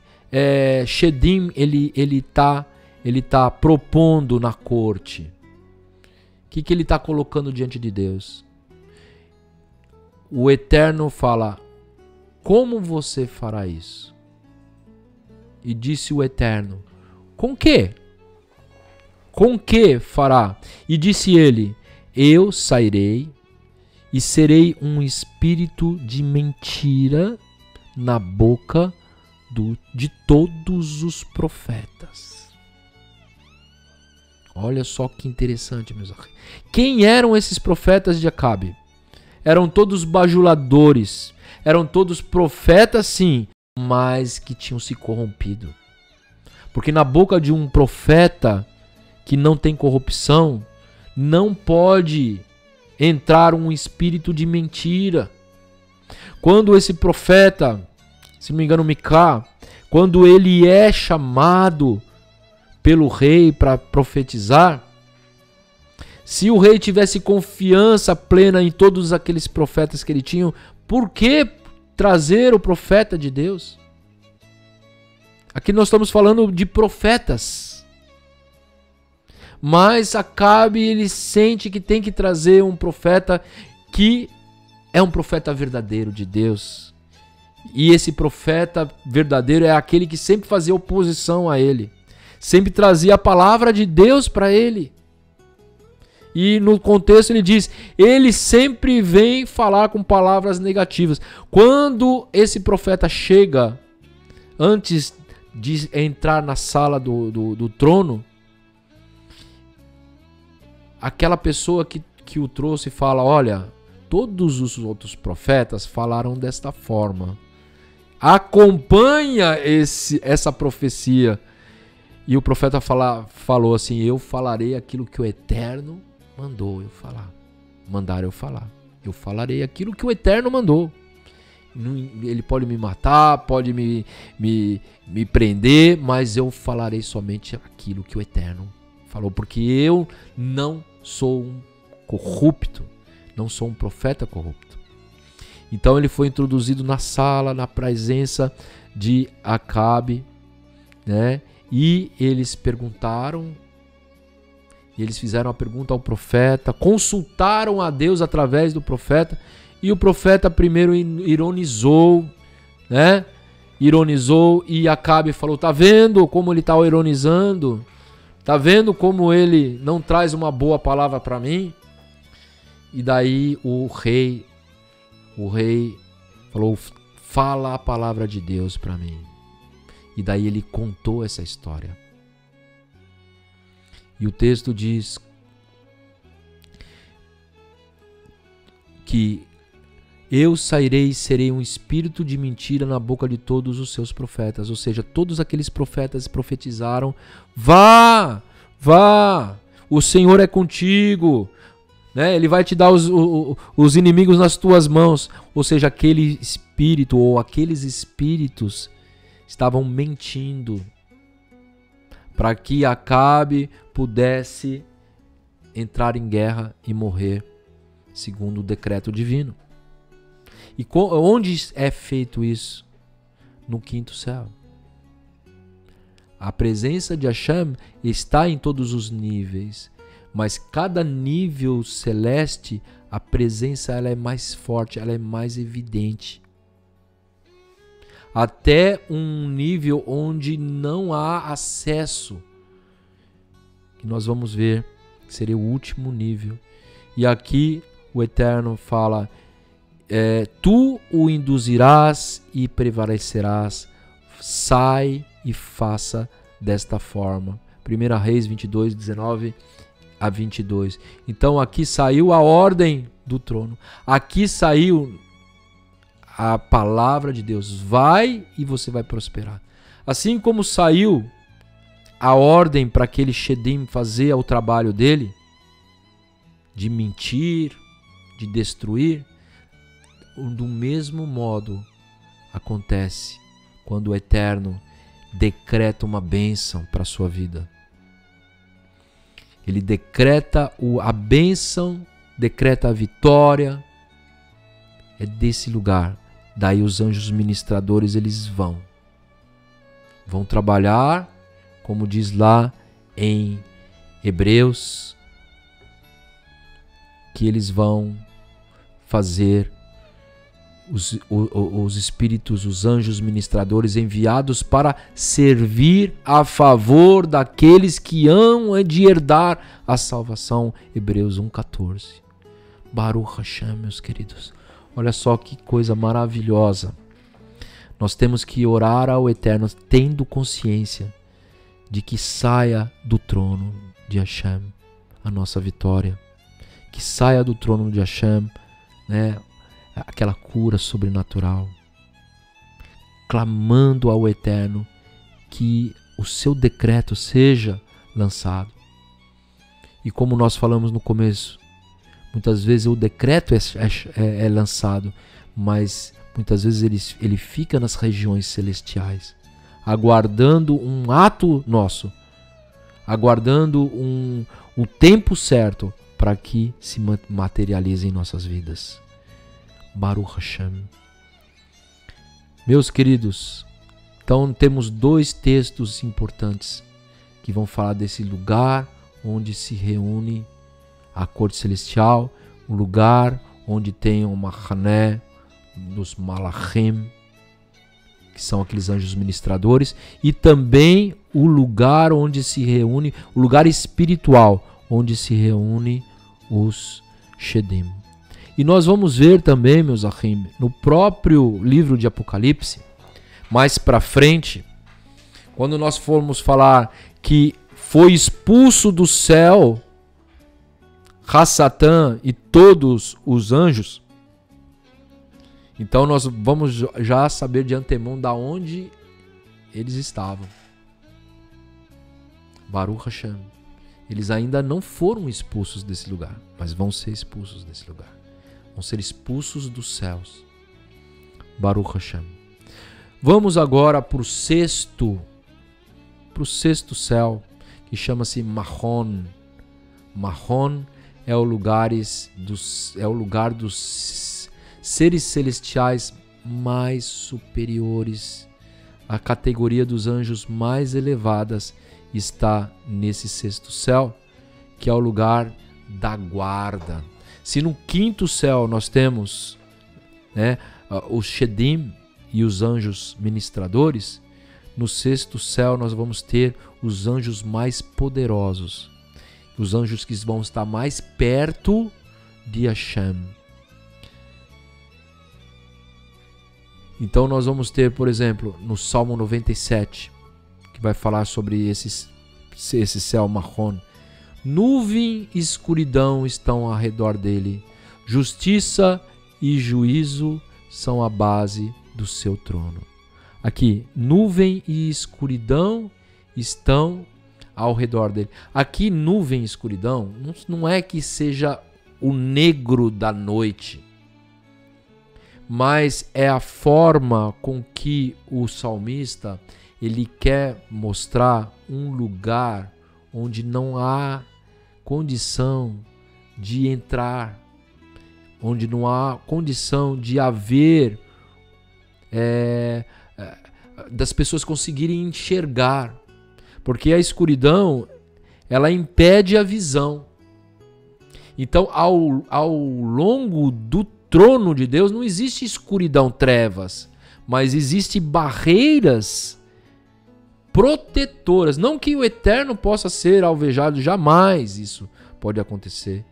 Shedim ele tá propondo na corte? O que ele está colocando diante de Deus? O Eterno fala: como você fará isso? E disse o Eterno: com que? Com que fará? E disse ele: eu sairei e serei um espírito de mentira na boca de todos os profetas. Olha só que interessante, meus amigos. Quem eram esses profetas de Acabe? Eram todos bajuladores, eram todos profetas, sim, mas que tinham se corrompido. Porque na boca de um profeta que não tem corrupção, não pode entrar um espírito de mentira. Quando esse profeta, se não me engano, Micá, quando ele é chamado pelo rei para profetizar, se o rei tivesse confiança plena em todos aqueles profetas que ele tinha, por que trazer o profeta de Deus? Aqui nós estamos falando de profetas. Mas Acabe, ele sente que tem que trazer um profeta que é um profeta verdadeiro de Deus. E esse profeta verdadeiro é aquele que sempre fazia oposição a ele. Sempre trazia a palavra de Deus para ele. E no contexto ele diz: ele sempre vem falar com palavras negativas. Quando esse profeta chega, antes de entrar na sala do trono, aquela pessoa que o trouxe fala: olha, todos os outros profetas falaram desta forma. Acompanha essa profecia. E o profeta falou assim: eu falarei aquilo que o Eterno mandou eu falar. Mandar eu falar. Eu falarei aquilo que o Eterno mandou. Ele pode me matar, pode me prender, mas eu falarei somente aquilo que o Eterno falou. Porque eu não sou um corrupto, não sou um profeta corrupto. Então ele foi introduzido na sala, na presença de Acabe, né? E eles perguntaram, e eles fizeram a pergunta ao profeta, consultaram a Deus através do profeta, e o profeta primeiro ironizou, né? Ironizou, e Acabe falou: tá vendo como ele está ironizando? Tá vendo como ele não traz uma boa palavra para mim? E daí o rei falou: fala a palavra de Deus para mim. E daí ele contou essa história. E o texto diz que eu sairei e serei um espírito de mentira na boca de todos os seus profetas. Ou seja, todos aqueles profetas profetizaram: vá, o Senhor é contigo, né? Ele vai te dar os inimigos nas tuas mãos. Ou seja, aquele espírito ou aqueles espíritos estavam mentindo para que Acabe pudesse entrar em guerra e morrer segundo o decreto divino. E onde é feito isso? No quinto céu. A presença de Hashem está em todos os níveis, mas cada nível celeste, a presença ela é mais forte, ela é mais evidente. Até um nível onde não há acesso, que nós vamos ver, que seria o último nível. E aqui o Eterno fala: tu o induzirás e prevalecerás, sai e faça desta forma. 1 Reis 22, 19 a 22. Então aqui saiu a ordem do trono, aqui saiu a palavra de Deus: vai e você vai prosperar. Assim como saiu a ordem para aquele Shedim fazer o trabalho dele, de mentir, de destruir, do mesmo modo acontece quando o Eterno decreta uma bênção para a sua vida. Ele decreta a bênção, decreta a vitória. É desse lugar. Daí os anjos ministradores, eles vão trabalhar, como diz lá em Hebreus, que eles vão fazer os espíritos, os anjos ministradores enviados para servir a favor daqueles que hão de herdar a salvação. Hebreus 1,14. Baruch Hashem, meus queridos. Olha só que coisa maravilhosa. Nós temos que orar ao Eterno tendo consciência de que saia do trono de Hashem a nossa vitória. Que saia do trono de Hashem, né, aquela cura sobrenatural. Clamando ao Eterno que o seu decreto seja lançado. E como nós falamos no começo, muitas vezes o decreto é lançado, mas muitas vezes ele fica nas regiões celestiais, aguardando um ato nosso, aguardando o tempo certo para que se materialize em nossas vidas. Baruch Hashem. Meus queridos, então temos dois textos importantes que vão falar desse lugar onde se reúne a corte celestial, o lugar onde tem o Mahané dos Malachim, que são aqueles anjos ministradores, e também o lugar onde se reúne, o lugar espiritual, onde se reúne os Shedim. E nós vamos ver também, meus Achim, no próprio livro de Apocalipse, mais para frente, quando nós formos falar que foi expulso do céu Hassatã e todos os anjos, então nós vamos já saber de antemão da onde eles estavam. Baruch Hashem. Eles ainda não foram expulsos desse lugar, mas vão ser expulsos desse lugar. Vão ser expulsos dos céus. Baruch Hashem. Vamos agora para o sexto céu, que chama-se Mahon. Mahon é o lugar dos seres celestiais mais superiores a categoria dos anjos mais elevadas está nesse sexto céu, que é o lugar da guarda. Se no quinto céu nós temos, né, os Shedim e os anjos ministradores, no sexto céu nós vamos ter os anjos mais poderosos, os anjos que vão estar mais perto de Hashem. Então nós vamos ter, por exemplo, no Salmo 97, que vai falar sobre esse céu marrom: nuvem e escuridão estão ao redor dele, justiça e juízo são a base do seu trono. Aqui, nuvem e escuridão estão ao redor dele. Aqui, nuvem e escuridão não é que seja o negro da noite, mas é a forma com que o salmista ele quer mostrar um lugar onde não há condição de entrar, onde não há condição de haver das pessoas conseguirem enxergar, porque a escuridão ela impede a visão. Então, ao longo do trono de Deus não existe escuridão, trevas, mas existem barreiras protetoras. Não que o eterno possa ser alvejado, jamais isso pode acontecer.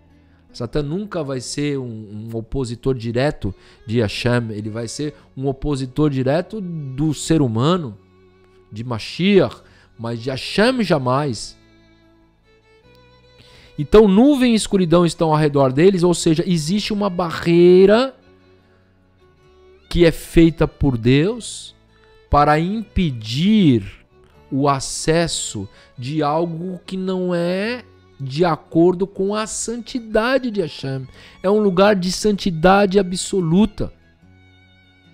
Satã nunca vai ser um opositor direto de Hashem, ele vai ser um opositor direto do ser humano, de Mashiach, mas de Hashem jamais. Então nuvem e escuridão estão ao redor deles, ou seja, existe uma barreira que é feita por Deus para impedir o acesso de algo que não é de acordo com a santidade de Hashem. É um lugar de santidade absoluta.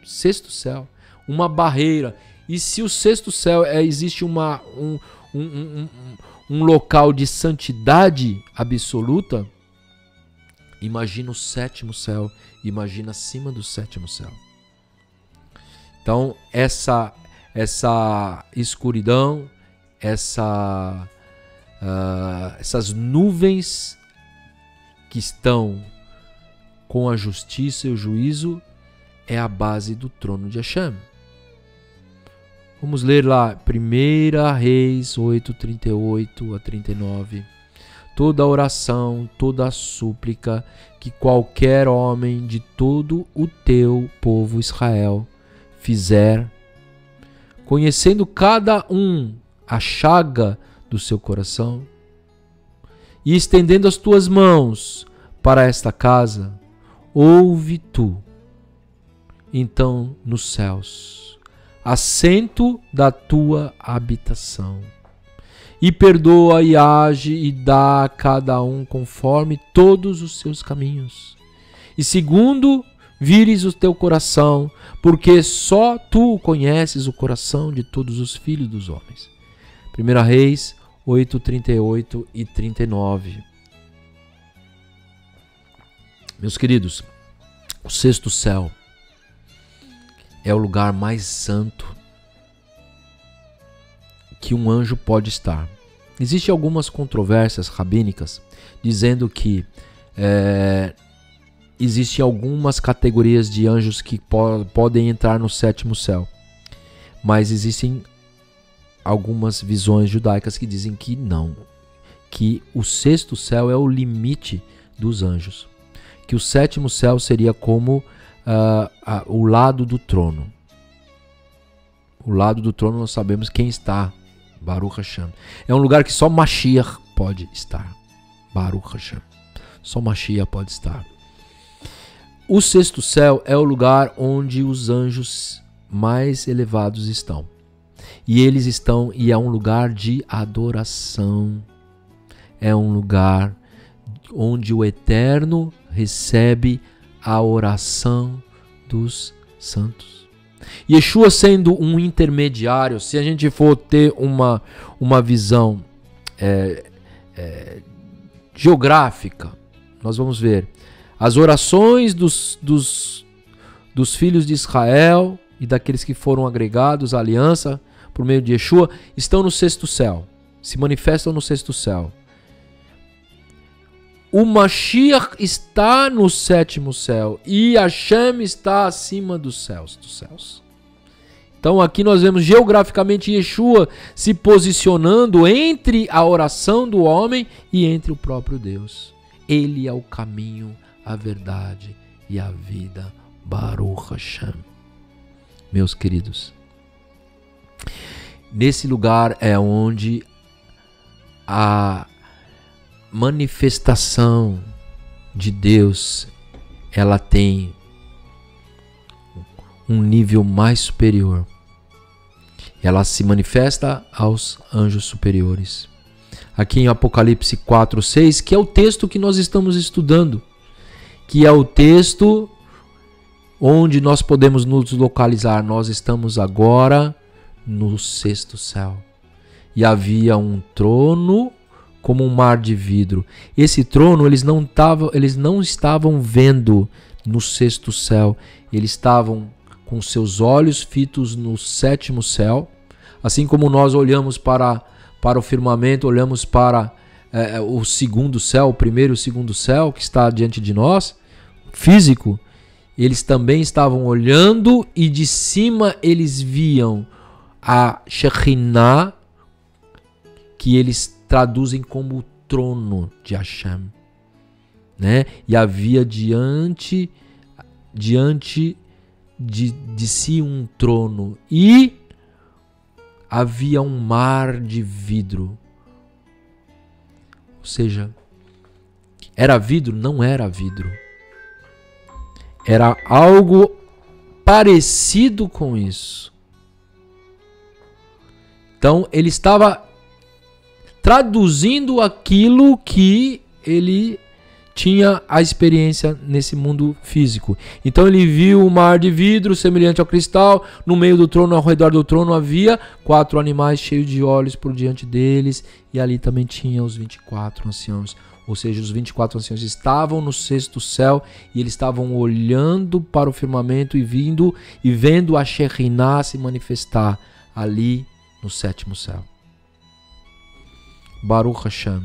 Sexto céu, uma barreira. E se o sexto céu existe um local de santidade absoluta, imagina o sétimo céu, imagina acima do sétimo céu. Então essa escuridão, essas nuvens que estão com a justiça e o juízo é a base do trono de Hashem. Vamos ler lá 1 Reis 8:38 a 39. Toda oração, toda súplica que qualquer homem de todo o teu povo Israel fizer, conhecendo cada um a chaga do seu coração, e estendendo as tuas mãos para esta casa, ouve tu, então nos céus, assento da tua habitação, e perdoa e age e dá a cada um conforme todos os seus caminhos, e segundo vires o teu coração, porque só tu conheces o coração de todos os filhos dos homens. 1 Reis 8:38 e 39. Meus queridos, o sexto céu é o lugar mais santo que um anjo pode estar. Existem algumas controvérsias rabínicas dizendo que existem algumas categorias de anjos que podem entrar no sétimo céu, mas existem algumas visões judaicas que dizem que não, que o sexto céu é o limite dos anjos, que o sétimo céu seria como o lado do trono. O lado do trono nós sabemos quem está, Baruch Hashem. É um lugar que só Mashiach pode estar, Baruch Hashem. Só Mashiach pode estar. O sexto céu é o lugar onde os anjos mais elevados estão. E eles estão, e é um lugar de adoração. É um lugar onde o Eterno recebe a oração dos santos. Yeshua sendo um intermediário, se a gente for ter uma visão geográfica, nós vamos ver as orações dos filhos de Israel e daqueles que foram agregados à aliança por meio de Yeshua estão no sexto céu, se manifestam no sexto céu. O Mashiach está no sétimo céu e Hashem está acima dos céus. Então aqui nós vemos geograficamente Yeshua se posicionando entre a oração do homem e entre o próprio Deus. Ele é o caminho, a verdade e a vida. Baruch Hashem. Meus queridos, nesse lugar é onde a manifestação de Deus ela tem um nível mais superior. Ela se manifesta aos anjos superiores. Aqui em Apocalipse 4:6, que é o texto que nós estamos estudando, que é o texto onde nós podemos nos localizar. Nós estamos agora no sexto céu. E havia um trono como um mar de vidro. Esse trono eles não estavam vendo no sexto céu. Eles estavam com seus olhos fitos no sétimo céu. Assim como nós olhamos para o firmamento, olhamos para o segundo céu, o primeiro e o segundo céu que está diante de nós, físico, eles também estavam olhando e de cima eles viam a Shekhinah, que eles traduzem como o trono de Hashem, né? E havia diante de si um trono e havia um mar de vidro. Ou seja, era vidro? Não era vidro. Era algo parecido com isso. Então ele estava traduzindo aquilo que ele tinha a experiência nesse mundo físico. Então ele viu o mar de vidro semelhante ao cristal. No meio do trono, ao redor do trono, havia 4 animais cheios de olhos por diante deles. E ali também tinha os 24 anciãos. Ou seja, os 24 anciãos estavam no sexto céu e eles estavam olhando para o firmamento e vendo a Shekhinah se manifestar ali no sétimo céu. Baruch Hashem.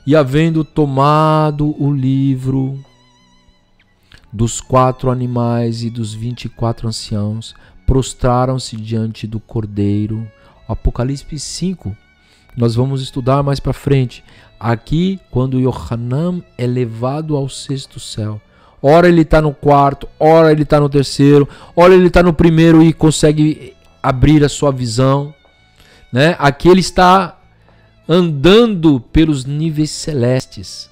E havendo tomado o livro dos 4 animais e dos 24 anciãos, prostraram-se diante do Cordeiro. Apocalipse 5, nós vamos estudar mais para frente. Aqui, quando Yohanan é levado ao sexto céu, ora ele está no quarto, ora ele está no terceiro, ora ele está no primeiro e consegue abrir a sua visão, né? Aqui ele está andando pelos níveis celestes.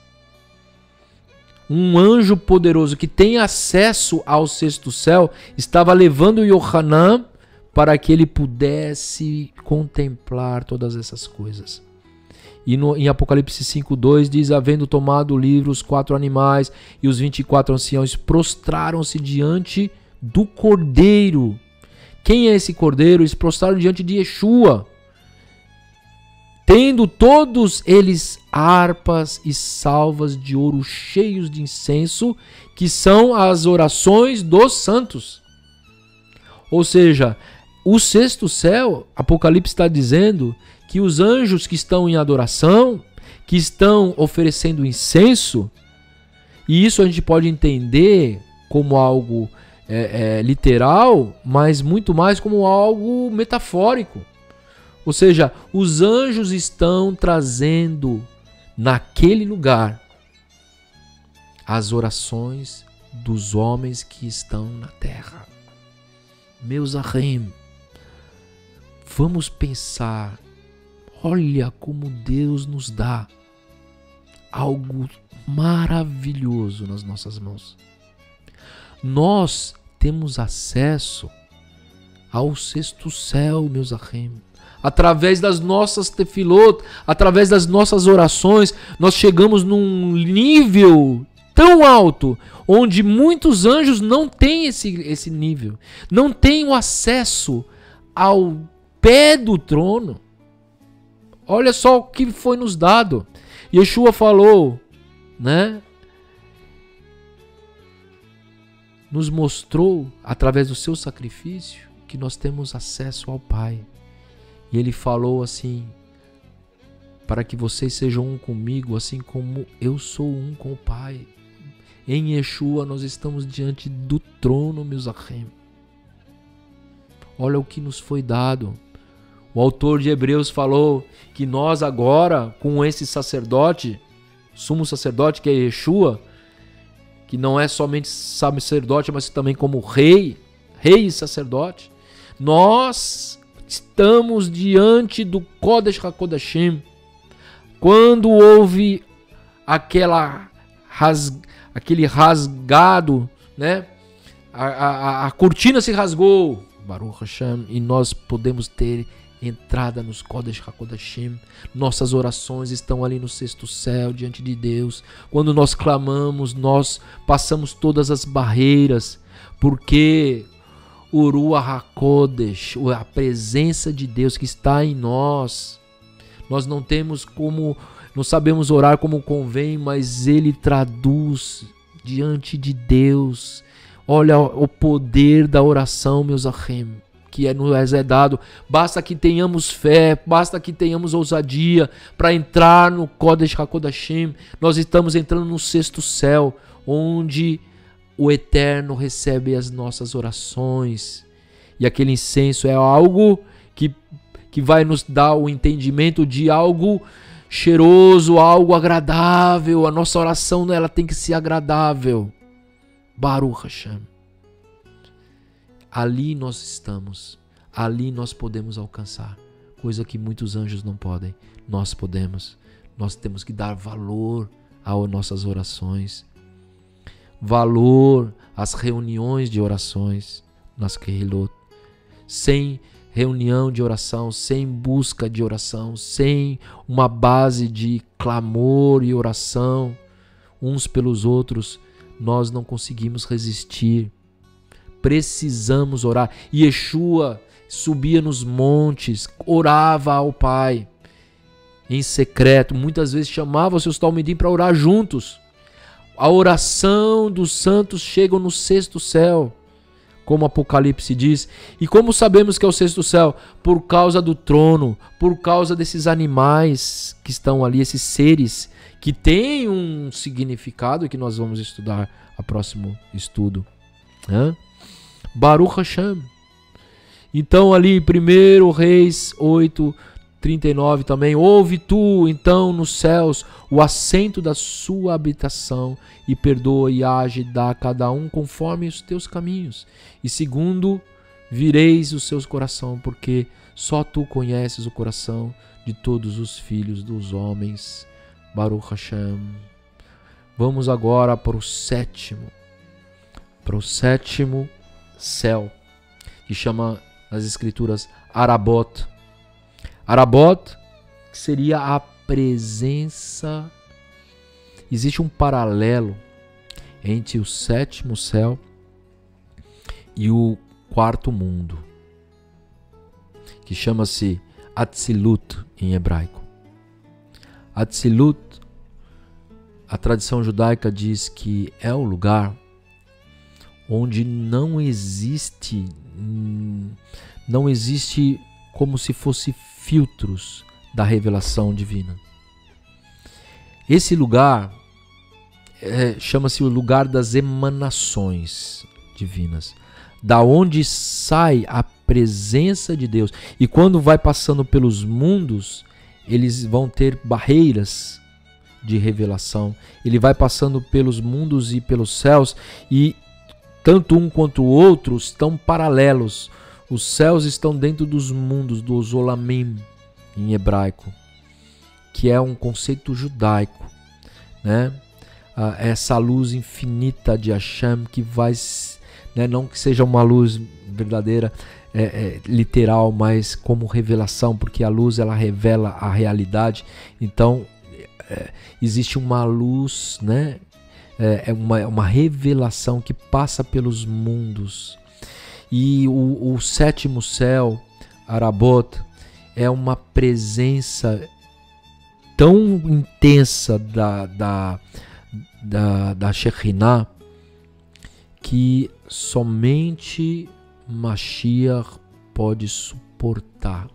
Um anjo poderoso que tem acesso ao sexto céu estava levando Yohanan para que ele pudesse contemplar todas essas coisas. E em Apocalipse 5:2 diz: havendo tomado o livro, os 4 animais e os 24 anciãos prostraram-se diante do Cordeiro. Quem é esse Cordeiro? Eles prostraram diante de Yeshua, tendo todos eles harpas e salvas de ouro cheios de incenso, que são as orações dos santos. Ou seja, o sexto céu, Apocalipse está dizendo que os anjos que estão em adoração, que estão oferecendo incenso, e isso a gente pode entender como algo literal, mas muito mais como algo metafórico. Ou seja, os anjos estão trazendo naquele lugar as orações dos homens que estão na terra. Meus ahim, vamos pensar, olha como Deus nos dá algo maravilhoso nas nossas mãos. Nós temos acesso ao sexto céu, meus ahim. Através das nossas tefilot, através das nossas orações, nós chegamos num nível tão alto, onde muitos anjos não têm esse nível, não têm o acesso ao pé do trono. Olha só o que foi nos dado. Yeshua falou, né? nos mostrou, através do seu sacrifício, que nós temos acesso ao Pai. E Ele falou assim: para que vocês sejam um comigo, assim como eu sou um com o Pai. Em Yeshua nós estamos diante do trono, meus achim. Olha o que nos foi dado. O autor de Hebreus falou que nós agora, com esse sacerdote, sumo sacerdote que é Yeshua, que não é somente sacerdote, mas também como rei e sacerdote, nós estamos diante do Kodesh HaKodashim. Quando houve aquele rasgado, né? A cortina se rasgou, Baruch Hashem, e nós podemos ter entrada nos Kodesh HaKodashim. Nossas orações estão ali no sexto céu, diante de Deus. Quando nós clamamos, nós passamos todas as barreiras, porque o Ruach HaKodesh, a presença de Deus que está em nós, nós não sabemos orar como convém, mas Ele traduz diante de Deus. Olha o poder da oração, meus achim, que nos é dado. Basta que tenhamos fé, basta que tenhamos ousadia para entrar no Kodesh HaKodashim. Nós estamos entrando no sexto céu, onde o Eterno recebe as nossas orações. E aquele incenso é algo que vai nos dar o entendimento de algo cheiroso, algo agradável. A nossa oração, ela tem que ser agradável. Baruch Hashem. Ali nós estamos. Ali nós podemos alcançar. Coisa que muitos anjos não podem. Nós podemos. Nós temos que dar valor às nossas orações. Valor às reuniões de orações nas Kehilot. Sem reunião de oração, sem busca de oração, sem uma base de clamor e oração uns pelos outros, nós não conseguimos resistir. Precisamos orar. Yeshua subia nos montes, orava ao Pai em secreto, muitas vezes chamava os seus talmidim para orar juntos. A oração dos santos chega no sexto céu, como Apocalipse diz. E como sabemos que é o sexto céu? Por causa do trono, por causa desses animais que estão ali, esses seres que têm um significado que nós vamos estudar a próximo estudo. Baruch Hashem. Então ali 1 Reis 8:39 também: ouve tu então nos céus o assento da sua habitação, e perdoa e age, dá a cada um conforme os teus caminhos, e segundo vireis o seu coração, porque só tu conheces o coração de todos os filhos dos homens. Baruch Hashem. Vamos agora para o sétimo céu, que chama nas escrituras Arabot. Arabot, que seria a presença. Existe um paralelo entre o sétimo céu e o quarto mundo, que chama-se Atzilut em hebraico. Atzilut, a tradição judaica diz que é o lugar onde não existe como se fosse filtros da revelação divina. Esse lugar chama-se o lugar das emanações divinas, da onde sai a presença de Deus. E quando vai passando pelos mundos, eles vão ter barreiras de revelação. Ele vai passando pelos mundos e pelos céus, e tanto um quanto o outro estão paralelos. Os céus estão dentro dos mundos, dos olamim em hebraico, que é um conceito judaico, né? Essa luz infinita de Hashem que vai, né, não que seja uma luz verdadeira, literal, mas como revelação, porque a luz ela revela a realidade. Então existe uma luz, né? Uma revelação que passa pelos mundos. E o sétimo céu, Arabot, é uma presença tão intensa da Shekhinah, que somente Mashiach pode suportar.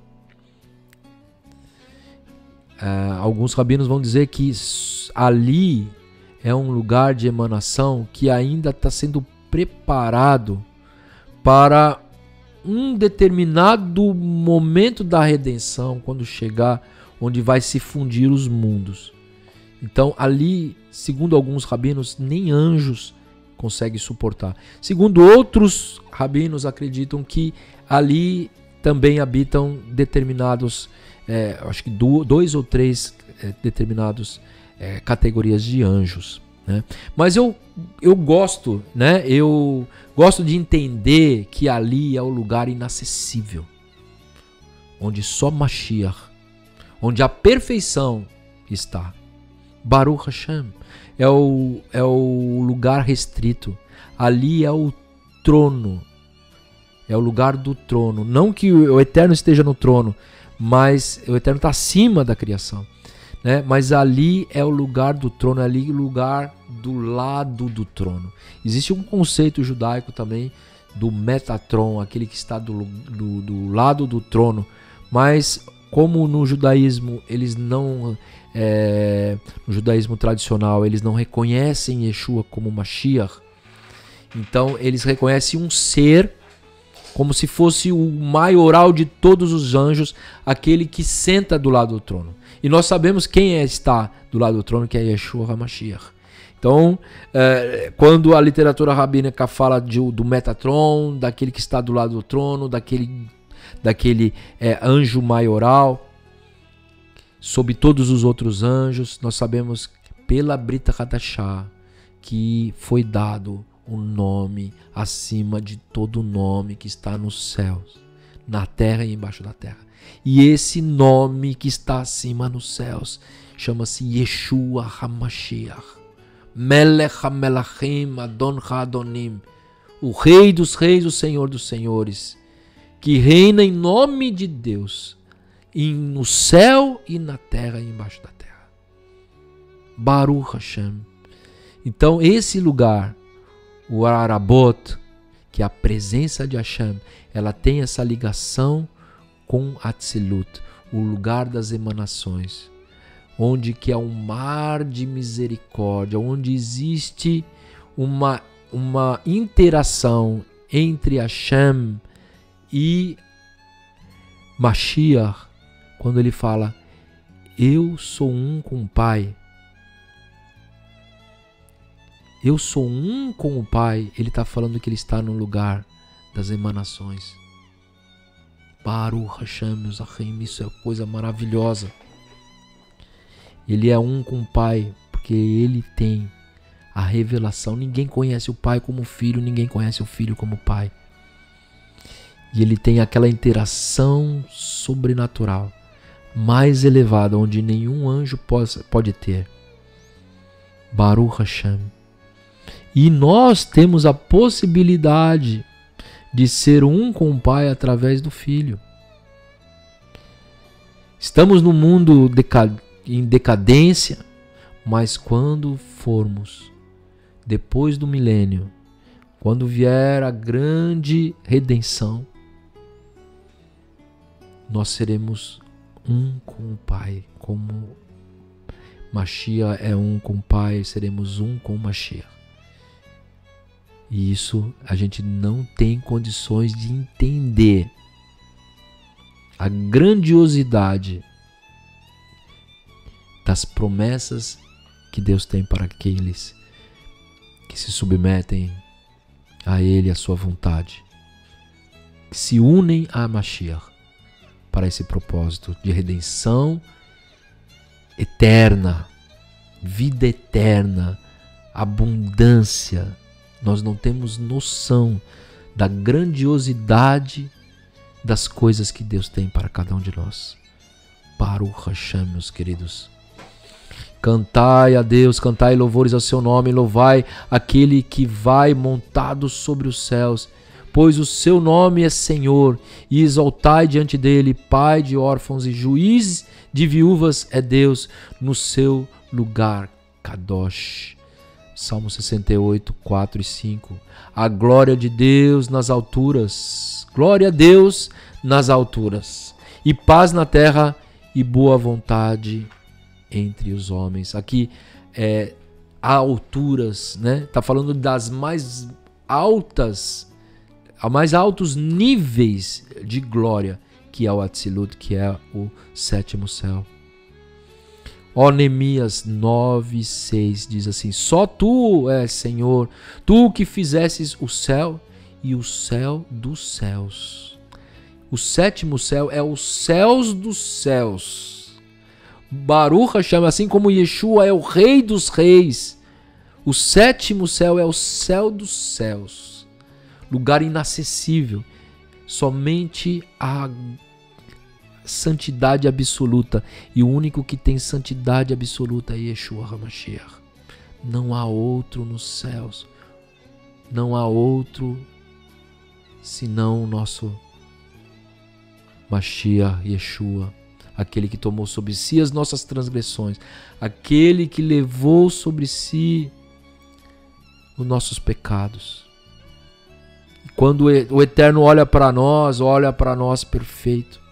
Alguns rabinos vão dizer que ali é um lugar de emanação que ainda está sendo preparado para um determinado momento da redenção, quando chegar, onde vai se fundir os mundos. Então ali, segundo alguns rabinos, nem anjos conseguem suportar. Segundo outros rabinos, acreditam que ali também habitam determinados, acho que 2 ou 3 determinados categorias de anjos, né? Mas eu gosto, né? Eu gosto de entender que ali é o lugar inacessível, onde só Mashiach, onde a perfeição está. Baruch Hashem é o lugar restrito. Ali é o trono, é o lugar do trono. Não que o Eterno esteja no trono, mas o Eterno está acima da criação, né? Mas ali é o lugar do trono, é ali o lugar do lado do trono. Existe um conceito judaico também do Metatron, aquele que está do lado do trono, mas como no judaísmo eles não, no judaísmo tradicional, eles não reconhecem Yeshua como Mashiach, então eles reconhecem um ser como se fosse o maioral de todos os anjos, aquele que senta do lado do trono. E nós sabemos quem está do lado do trono, que é Yeshua HaMashiach. Então, quando a literatura rabínica fala do Metatron, daquele que está do lado do trono, daquele anjo maioral, sobre todos os outros anjos, nós sabemos pela Brit Hadashah que foi dado o nome acima de todo nome que está nos céus, na terra e embaixo da terra. E esse nome que está acima nos céus chama-se Yeshua HaMashiach, Melech HaMelachim, Adon HaAdonim, o Rei dos Reis, o Senhor dos Senhores, que reina em nome de Deus, no céu e na terra e embaixo da terra. Baruch Hashem. Então esse lugar, o Arabot, que é a presença de Hashem, ela tem essa ligação com Atzilut, o lugar das emanações, onde que é um mar de misericórdia, onde existe uma interação entre Hashem e Mashiach, quando ele fala, eu sou um com o Pai. Eu sou um com o Pai. Ele está falando que ele está no lugar das emanações. Baruch Hashem, meus achim, isso é coisa maravilhosa. Ele é um com o Pai, porque ele tem a revelação. Ninguém conhece o Pai como Filho, ninguém conhece o Filho como Pai. E ele tem aquela interação sobrenatural, mais elevada, onde nenhum anjo pode ter. Baruch Hashem. E nós temos a possibilidade de ser um com o Pai através do Filho. Estamos no mundo em decadência, mas quando formos, depois do milênio, quando vier a grande redenção, nós seremos um com o Pai, como Mashiach é um com o Pai, seremos um com Mashiach. E isso a gente não tem condições de entender a grandiosidade das promessas que Deus tem para aqueles que se submetem a Ele, a sua vontade, que se unem a Mashiach para esse propósito de redenção eterna, vida eterna, abundância. Nós não temos noção da grandiosidade das coisas que Deus tem para cada um de nós. Baruch Hashem, meus queridos. Cantai a Deus, cantai louvores ao seu nome, louvai aquele que vai montado sobre os céus, pois o seu nome é Senhor, e exaltai diante dele, Pai de órfãos e juiz de viúvas é Deus, no seu lugar Kadosh. Salmo 68, 4 e 5. A glória de Deus nas alturas. Glória a Deus nas alturas. E paz na terra e boa vontade entre os homens. Aqui alturas, né? Tá falando das mais altas, a mais altos níveis de glória, que é o Atzilut, que é o sétimo céu. Ó, Neemias 9:6 diz assim: só tu és Senhor, tu que fizesses o céu e o céu dos céus. O sétimo céu é os céus dos céus. Baruch Hashem, assim como Yeshua é o rei dos reis, o sétimo céu é o céu dos céus. Lugar inacessível. Somente a santidade absoluta. E o único que tem santidade absoluta é Yeshua HaMashiach. Não há outro nos céus. Não há outro senão o nosso Mashiach, Yeshua. Aquele que tomou sobre si as nossas transgressões. Aquele que levou sobre si os nossos pecados. E quando o Eterno olha para nós perfeito,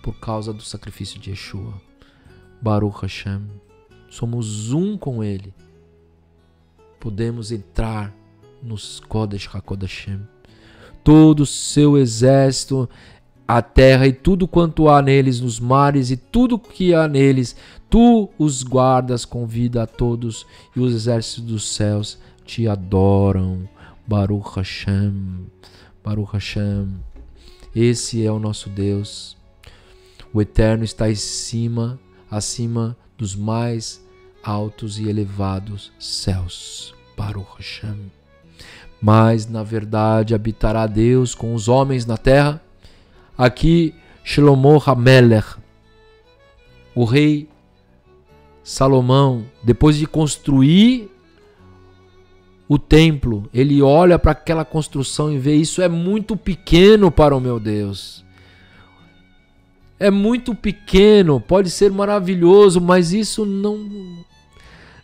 por causa do sacrifício de Yeshua. Baruch Hashem. Somos um com Ele. Podemos entrar nos Kodesh HaKodashim. Todo o seu exército, a terra e tudo quanto há neles, nos mares e tudo que há neles, tu os guardas com vida a todos, e os exércitos dos céus te adoram. Baruch Hashem. Baruch Hashem. Esse é o nosso Deus. O Eterno está acima dos mais altos e elevados céus. Baruch Hashem. Mas, na verdade, habitará Deus com os homens na terra. Aqui, Shlomo HaMelech, o rei Salomão, depois de construir o templo, ele olha para aquela construção e vê: isso é muito pequeno para o meu Deus. É muito pequeno, pode ser maravilhoso, mas isso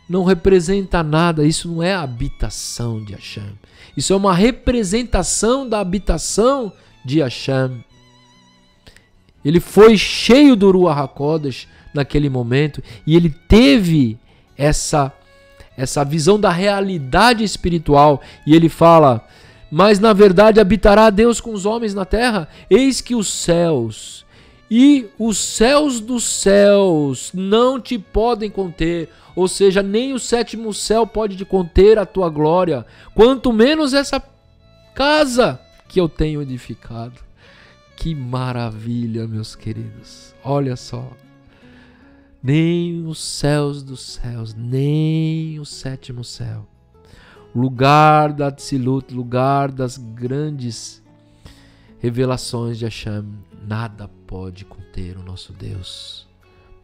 não representa nada. Isso não é a habitação de Hashem. Isso é uma representação da habitação de Hashem. Ele foi cheio do Ruach HaKodesh naquele momento e ele teve essa visão da realidade espiritual. E ele fala: mas na verdade habitará Deus com os homens na terra? Eis que os céus e os céus dos céus não te podem conter. Ou seja, nem o sétimo céu pode te conter a tua glória, quanto menos essa casa que eu tenho edificado. Que maravilha, meus queridos. Olha só. Nem os céus dos céus, nem o sétimo céu. Lugar da Tzilut, lugar das grandes revelações de Hashem. Nada pode conter o nosso Deus.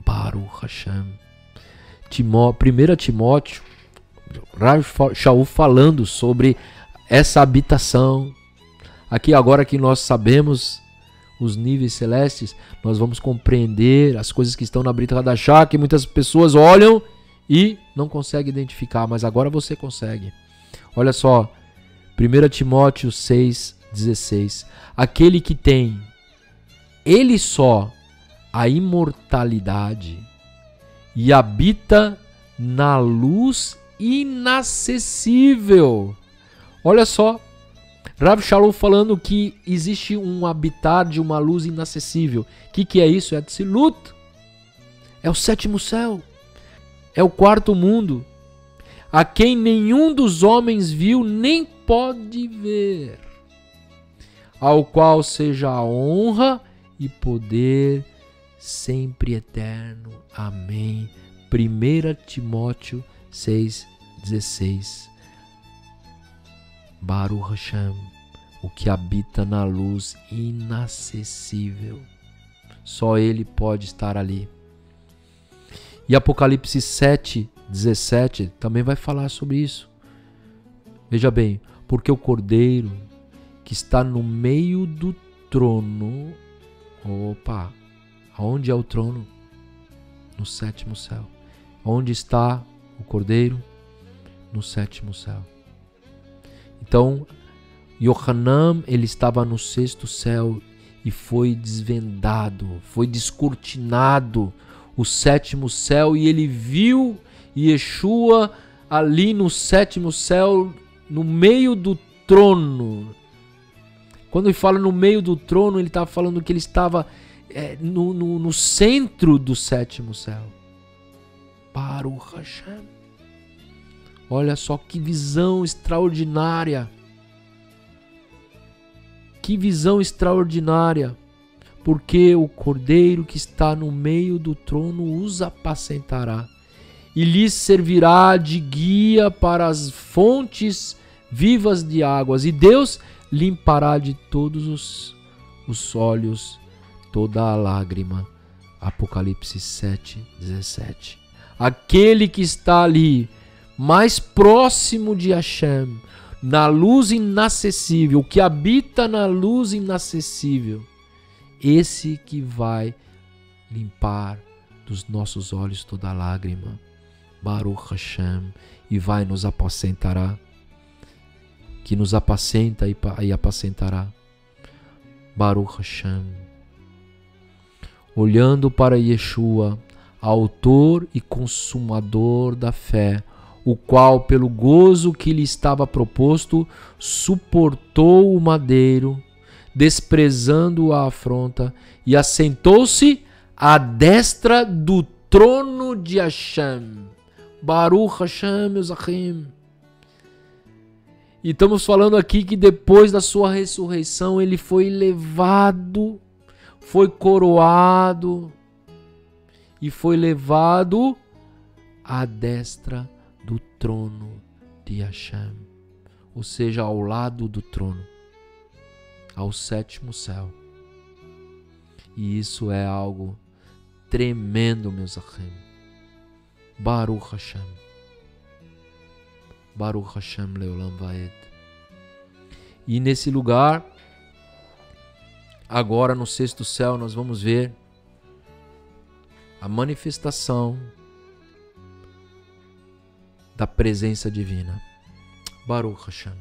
Baruch Hashem. 1 Timóteo, Rav Shaul falando sobre essa habitação. Aqui agora que nós sabemos os níveis celestes, nós vamos compreender as coisas que estão na Brit Hadashah, que muitas pessoas olham e não conseguem identificar, mas agora você consegue. Olha só, 1 Timóteo 6,16. Aquele que tem, ele só, a imortalidade e habita na luz inacessível. Olha só, Rav Shaul falando que existe um habitar de uma luz inacessível. O que é isso? É Tzilut. É o sétimo céu. É o quarto mundo. A quem nenhum dos homens viu nem pode ver. Ao qual seja a honra e poder sempre eterno. Amém. 1 Timóteo 6,16. Baruch Hashem, o que habita na luz inacessível. Só Ele pode estar ali. E Apocalipse 7,17 também vai falar sobre isso. Veja bem, porque o Cordeiro que está no meio do trono. Opa, aonde é o trono? No sétimo céu. Onde está o Cordeiro? no sétimo céu. Então, Yohanan, ele estava no sexto céu e foi desvendado, foi descortinado o sétimo céu e ele viu Yeshua ali no sétimo céu, no meio do trono. Quando ele fala no meio do trono, ele estava falando que ele estava no centro do sétimo céu. Baruch Hashem. Olha só que visão extraordinária. Que visão extraordinária. Porque o Cordeiro que está no meio do trono os apacentará e lhes servirá de guia para as fontes vivas de águas. E Deus limpará de todos os olhos toda a lágrima. Apocalipse 7:17. Aquele que está ali, mais próximo de Hashem, na luz inacessível, que habita na luz inacessível, esse que vai limpar dos nossos olhos toda a lágrima, Baruch Hashem, e vai nos apacentará, que nos apacenta e apacentará, Baruch Hashem. Olhando para Yeshua, autor e consumador da fé, o qual, pelo gozo que lhe estava proposto, suportou o madeiro, desprezando a afronta, e assentou-se à destra do trono de Hashem. Baruch Hashem, meus achim. E estamos falando aqui que depois da sua ressurreição, ele foi levado, foi coroado, e foi levado à destra do trono de Hashem, ou seja, ao lado do trono, ao sétimo céu. E isso é algo tremendo, meus achim. Baruch Hashem. Baruch Hashem Leolam Vaed. E nesse lugar, agora no sexto céu, nós vamos ver a manifestação da presença divina. Baruch Hashem.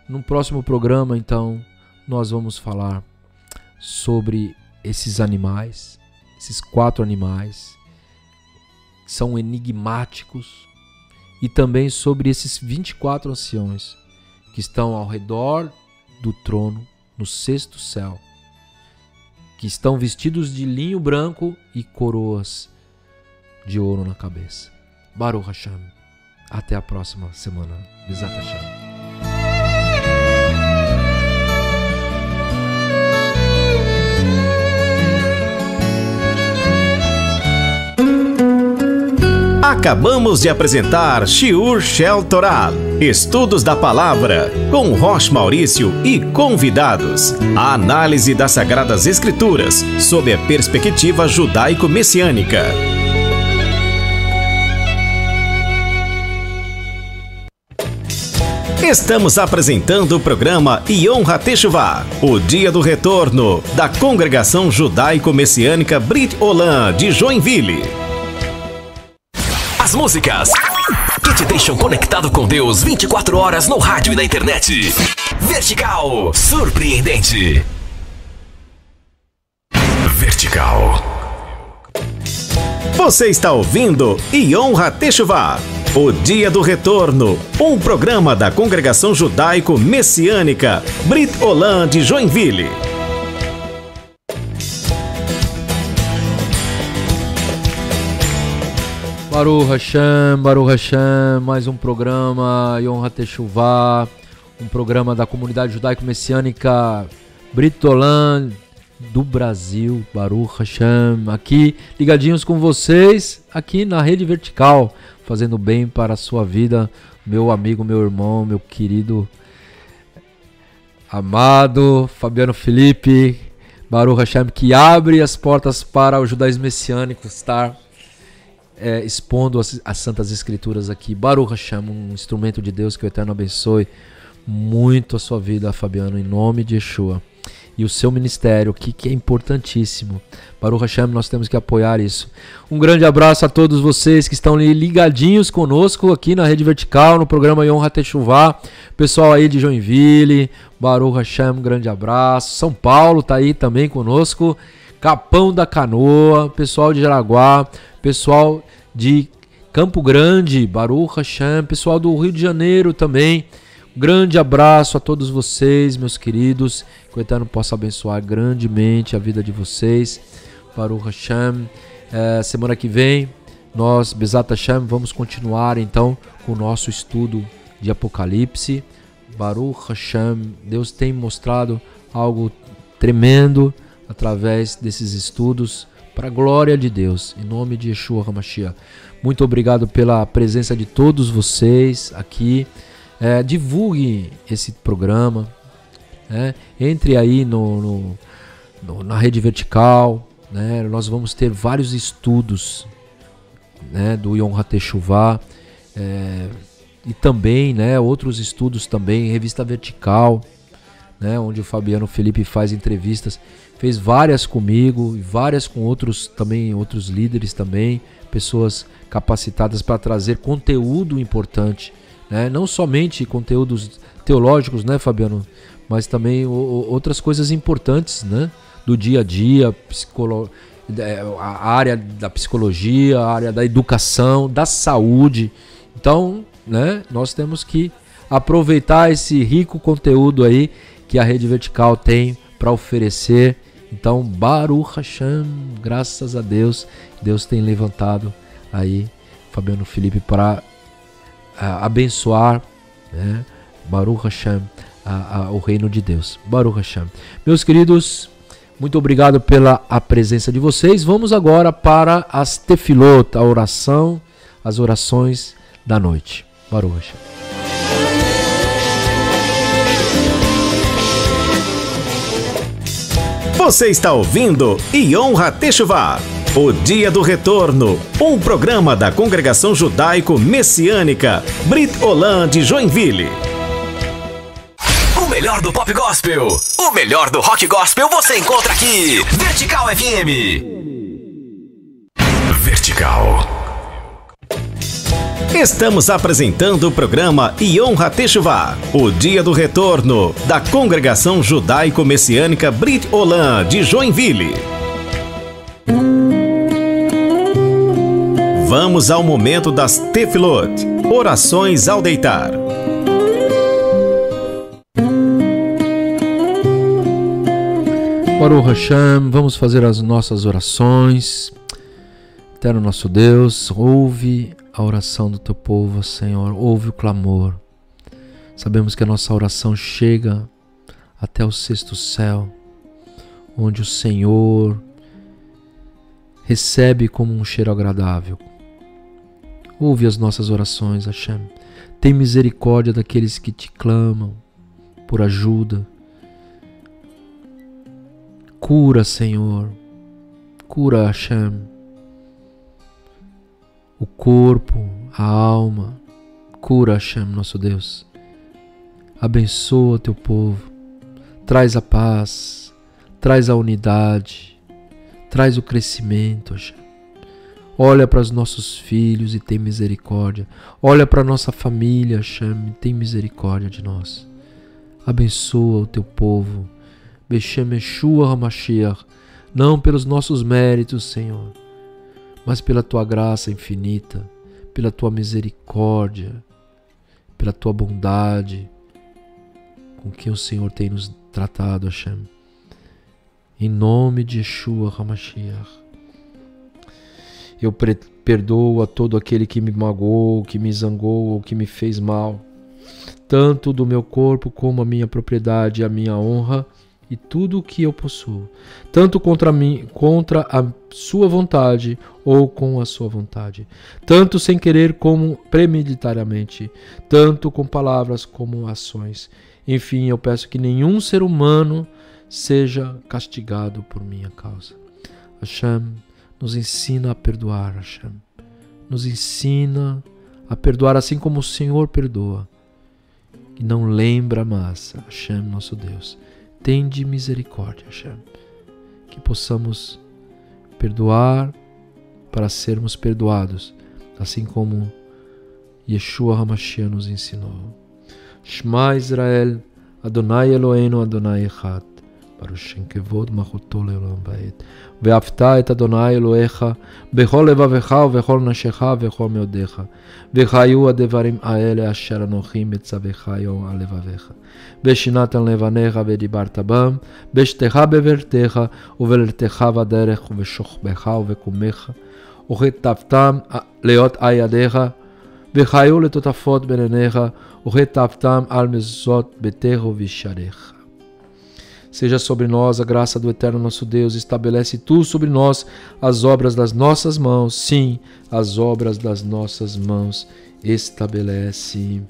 No próximo programa, então, nós vamos falar sobre esses animais, esses 4 animais que são enigmáticos, e também sobre esses 24 anciões que estão ao redor do trono no sexto céu, que estão vestidos de linho branco e coroas de ouro na cabeça. Baruch Hashem. Até a próxima semana. Bezat Hashem. Acabamos de apresentar Shiur Shel Torah, Estudos da Palavra, com Rosh Maurício e convidados. A análise das Sagradas Escrituras, sob a perspectiva judaico-messiânica. Estamos apresentando o programa Yom HaTeshuvah, o Dia do Retorno, da Congregação Judaico-Messiânica Brit Olam de Joinville. As músicas que te deixam conectado com Deus 24 horas no rádio e na internet. Vertical, surpreendente. Vertical. Você está ouvindo Yom HaTeshuvah, o Dia do Retorno, um programa da Congregação Judaico-Messiânica Brit Olam de Joinville. Baruch Hashem, mais um programa Yom HaTeshuvah, um programa da comunidade judaico-messiânica Brit Olam do Brasil. Baruch Hashem, aqui ligadinhos com vocês, aqui na Rede Vertical, fazendo bem para a sua vida, meu amigo, meu irmão, meu querido, amado Fabiano Felipe, Baruch Hashem, que abre as portas para o judaísmo messiânico estar expondo as Santas Escrituras aqui. Baruch Hashem, um instrumento de Deus, que o Eterno abençoe muito a sua vida, Fabiano, em nome de Yeshua. e o seu ministério, que é importantíssimo. Baruch Hashem, nós temos que apoiar isso. Um grande abraço a todos vocês que estão ligadinhos conosco aqui na Rede Vertical, no programa Yom HaTeshuvah. Pessoal aí de Joinville, Baruch Hashem, um grande abraço. São Paulo tá aí também conosco. Capão da Canoa, pessoal de Jaraguá, pessoal de Campo Grande, Baruch Hashem, pessoal do Rio de Janeiro também. Grande abraço a todos vocês, meus queridos. Que o Eterno possa abençoar grandemente a vida de vocês. Baruch Hashem. Semana que vem, nós, Bezat Hashem, vamos continuar então com o nosso estudo de Apocalipse. Baruch Hashem. Deus tem mostrado algo tremendo através desses estudos para a glória de Deus. Em nome de Yeshua HaMashiach. Muito obrigado pela presença de todos vocês aqui. Divulgue esse programa, entre aí na Rede Vertical, nós vamos ter vários estudos, do Yom HaTeshuvah, e também outros estudos também, Revista Vertical, onde o Fabiano Felipe faz entrevistas, fez várias comigo e várias com outros líderes também, pessoas capacitadas para trazer conteúdo importante. Não somente conteúdos teológicos, Fabiano? Mas também outras coisas importantes, do dia a dia, a área da psicologia, a área da educação, da saúde. Então, nós temos que aproveitar esse rico conteúdo aí que a Rede Vertical tem para oferecer. Então, Baruch Hashem, graças a Deus, Deus tem levantado aí Fabiano Felipe para abençoar, Baruch Hashem, o reino de Deus. Baruch Hashem. Meus queridos, muito obrigado pela presença de vocês. Vamos agora para as tefilot, a oração, as orações da noite. Baruch Hashem. Você está ouvindo Yom HaTeshuvah, o Dia do Retorno, um programa da Congregação Judaico-Messiânica Brit Olam de Joinville. O melhor do pop gospel, o melhor do rock gospel você encontra aqui. Vertical FM. Vertical. Estamos apresentando o programa Yom HaTeshuvah, o Dia do Retorno, da Congregação Judaico-Messiânica Brit Olam de Joinville. Vamos ao momento das tefilot, orações ao deitar. Baruch Hashem, vamos fazer as nossas orações. Eterno nosso Deus, ouve a oração do teu povo, Senhor, ouve o clamor. Sabemos que a nossa oração chega até o sexto céu, onde o Senhor recebe como um cheiro agradável. Ouve as nossas orações, Hashem. Tem misericórdia daqueles que te clamam por ajuda. Cura, Senhor. Cura, Hashem. O corpo, a alma. Cura, Hashem, nosso Deus. Abençoa teu povo. Traz a paz. Traz a unidade. Traz o crescimento, Hashem. Olha para os nossos filhos e tem misericórdia. Olha para a nossa família, Hashem, e tem misericórdia de nós. Abençoa o teu povo. Beshem Yeshua HaMashiach. Não pelos nossos méritos, Senhor, mas pela tua graça infinita, pela tua misericórdia, pela tua bondade, com que o Senhor tem nos tratado, Hashem. Em nome de Yeshua HaMashiach. Eu perdoo a todo aquele que me magoou, que me zangou ou que me fez mal, tanto do meu corpo como a minha propriedade, a minha honra e tudo o que eu possuo, tanto contra a sua vontade ou com a sua vontade, tanto sem querer como premeditadamente, tanto com palavras como ações. Enfim, eu peço que nenhum ser humano seja castigado por minha causa. Hashem, nos ensina a perdoar, Hashem. Nos ensina a perdoar assim como o Senhor perdoa. E não lembra mais, Hashem, nosso Deus. tende misericórdia, Hashem. Que possamos perdoar para sermos perdoados, assim como Yeshua HaMashiach nos ensinou. Shema Israel, Adonai Eloheinu, Adonai Echad. Baruch Shem Kevod Malchuto Leolam Vaed. Ve'afta et Adonai Elohecha bechol levavecha uvechol nafshecha uvechol meodecha. Vechayu adevarim haele asher anochi metzavecha hayom al levavecha. Veshinatan levanecha vedibarta bam. Beshtecha bevertecha uvelertecha vaderech uveshochbecha uvekumecha. Uchetavtam leot ayadecha. Vechayu letotafot benenecha. Uchetavtam al mezot betecha uvisharecha. Seja sobre nós a graça do Eterno nosso Deus. Estabelece Tu sobre nós as obras das nossas mãos. Sim, as obras das nossas mãos estabelece.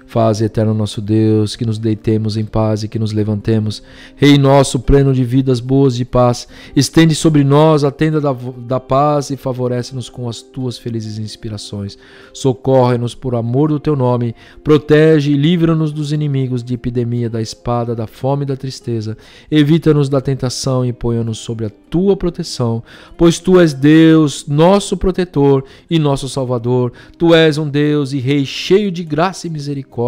Faze, Eterno nosso Deus, que nos deitemos em paz e que nos levantemos. Rei nosso, pleno de vidas boas e paz, estende sobre nós a tenda da paz e favorece-nos com as Tuas felizes inspirações. Socorre-nos por amor do Teu nome, protege e livra-nos dos inimigos, de epidemia, da espada, da fome e da tristeza. Evita-nos da tentação e ponha-nos sobre a Tua proteção, pois Tu és Deus, nosso protetor e nosso Salvador. Tu és um Deus e Rei cheio de graça e misericórdia,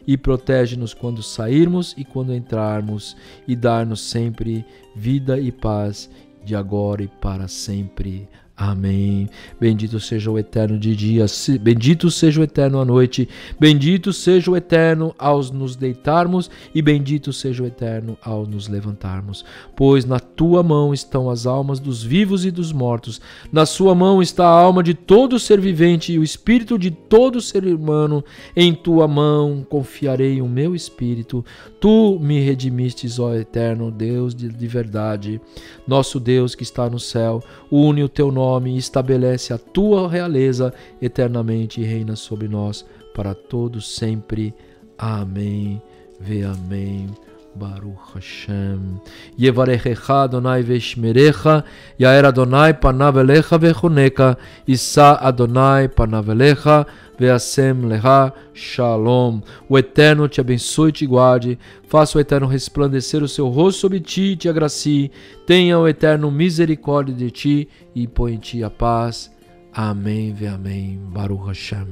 e protege-nos quando sairmos e quando entrarmos, e dar-nos sempre vida e paz, de agora e para sempre. Amém. Bendito seja o Eterno de dia, bendito seja o Eterno à noite, bendito seja o Eterno ao nos deitarmos e bendito seja o Eterno ao nos levantarmos. Pois na Tua mão estão as almas dos vivos e dos mortos, na Sua mão está a alma de todo ser vivente e o espírito de todo ser humano. Em Tua mão confiarei o meu espírito. Tu me redimistes, ó Eterno Deus de verdade. Nosso Deus que está no céu, une o Teu nome e estabelece a Tua realeza eternamente e reina sobre nós para todos sempre. Amém. Ve amém. Baruch Hashem. Yevarechecha Adonai veshmerecha, Yair Adonai panav elecha vechoneka, Issa Adonai panav elecha veasem lecha shalom. O Eterno te abençoe e te guarde, faça o Eterno resplandecer o seu rosto sobre ti e te agracie, tenha o Eterno misericórdia de ti e põe em ti a paz. Amém, ve amém. Baruch Hashem.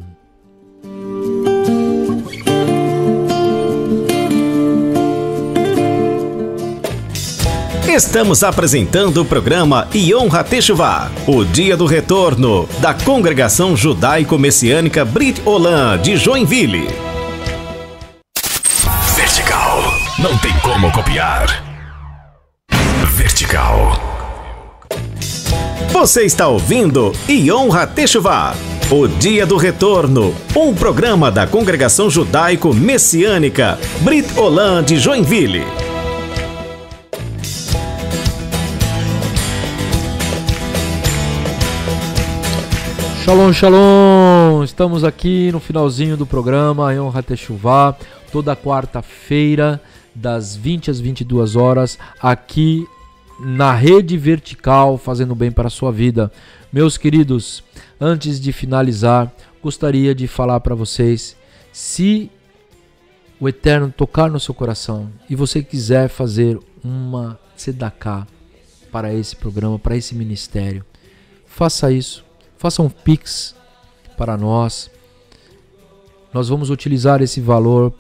Estamos apresentando o programa Yom HaTeshuvah, o Dia do Retorno, da Congregação Judaico-Messiânica Brit Olam de Joinville. Vertical, não tem como copiar. Vertical. Você está ouvindo Yom HaTeshuvah, o Dia do Retorno, um programa da Congregação Judaico-Messiânica Brit Olam de Joinville. Shalom, shalom! Estamos aqui no finalzinho do programa Yom HaTeshuvah, toda quarta-feira, das 20 às 22 horas, aqui na Rede Vertical, fazendo bem para a sua vida. Meus queridos, antes de finalizar, gostaria de falar para vocês, se o Eterno tocar no seu coração e você quiser fazer uma tzedakah para esse programa, para esse ministério, faça isso. Faça um Pix para nós. Nós vamos utilizar esse valor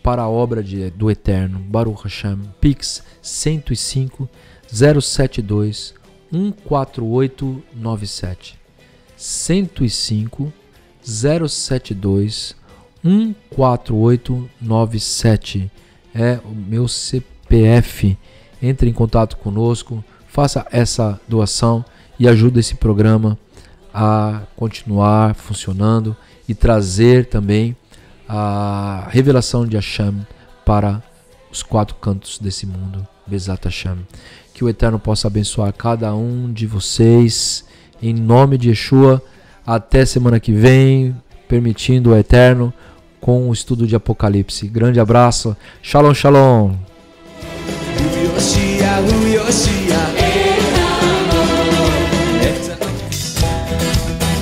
para a obra do Eterno. Baruch Hashem. Pix 105 072 14897. 105 072 14897. É o meu CPF. Entre em contato conosco. Faça essa doação e ajude esse programa a continuar funcionando e trazer também a revelação de Hashem para os quatro cantos desse mundo. Bezat Hashem. Que o Eterno possa abençoar cada um de vocês em nome de Yeshua. Até semana que vem, permitindo o Eterno, com o estudo de Apocalipse. Grande abraço. Shalom, shalom.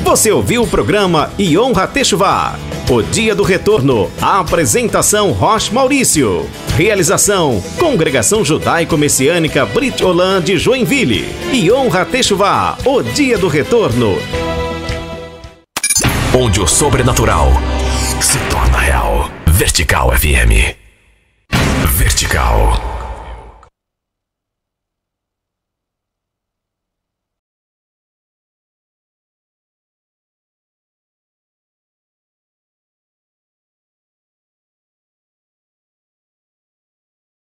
Você ouviu o programa Yom HaTeshuvah, o dia do retorno. A apresentação Roche Maurício. Realização Congregação Judaico-Messiânica Brit Olam de Joinville. Yom HaTeshuvah, o dia do retorno. Onde o sobrenatural se torna real. Vertical FM. Vertical.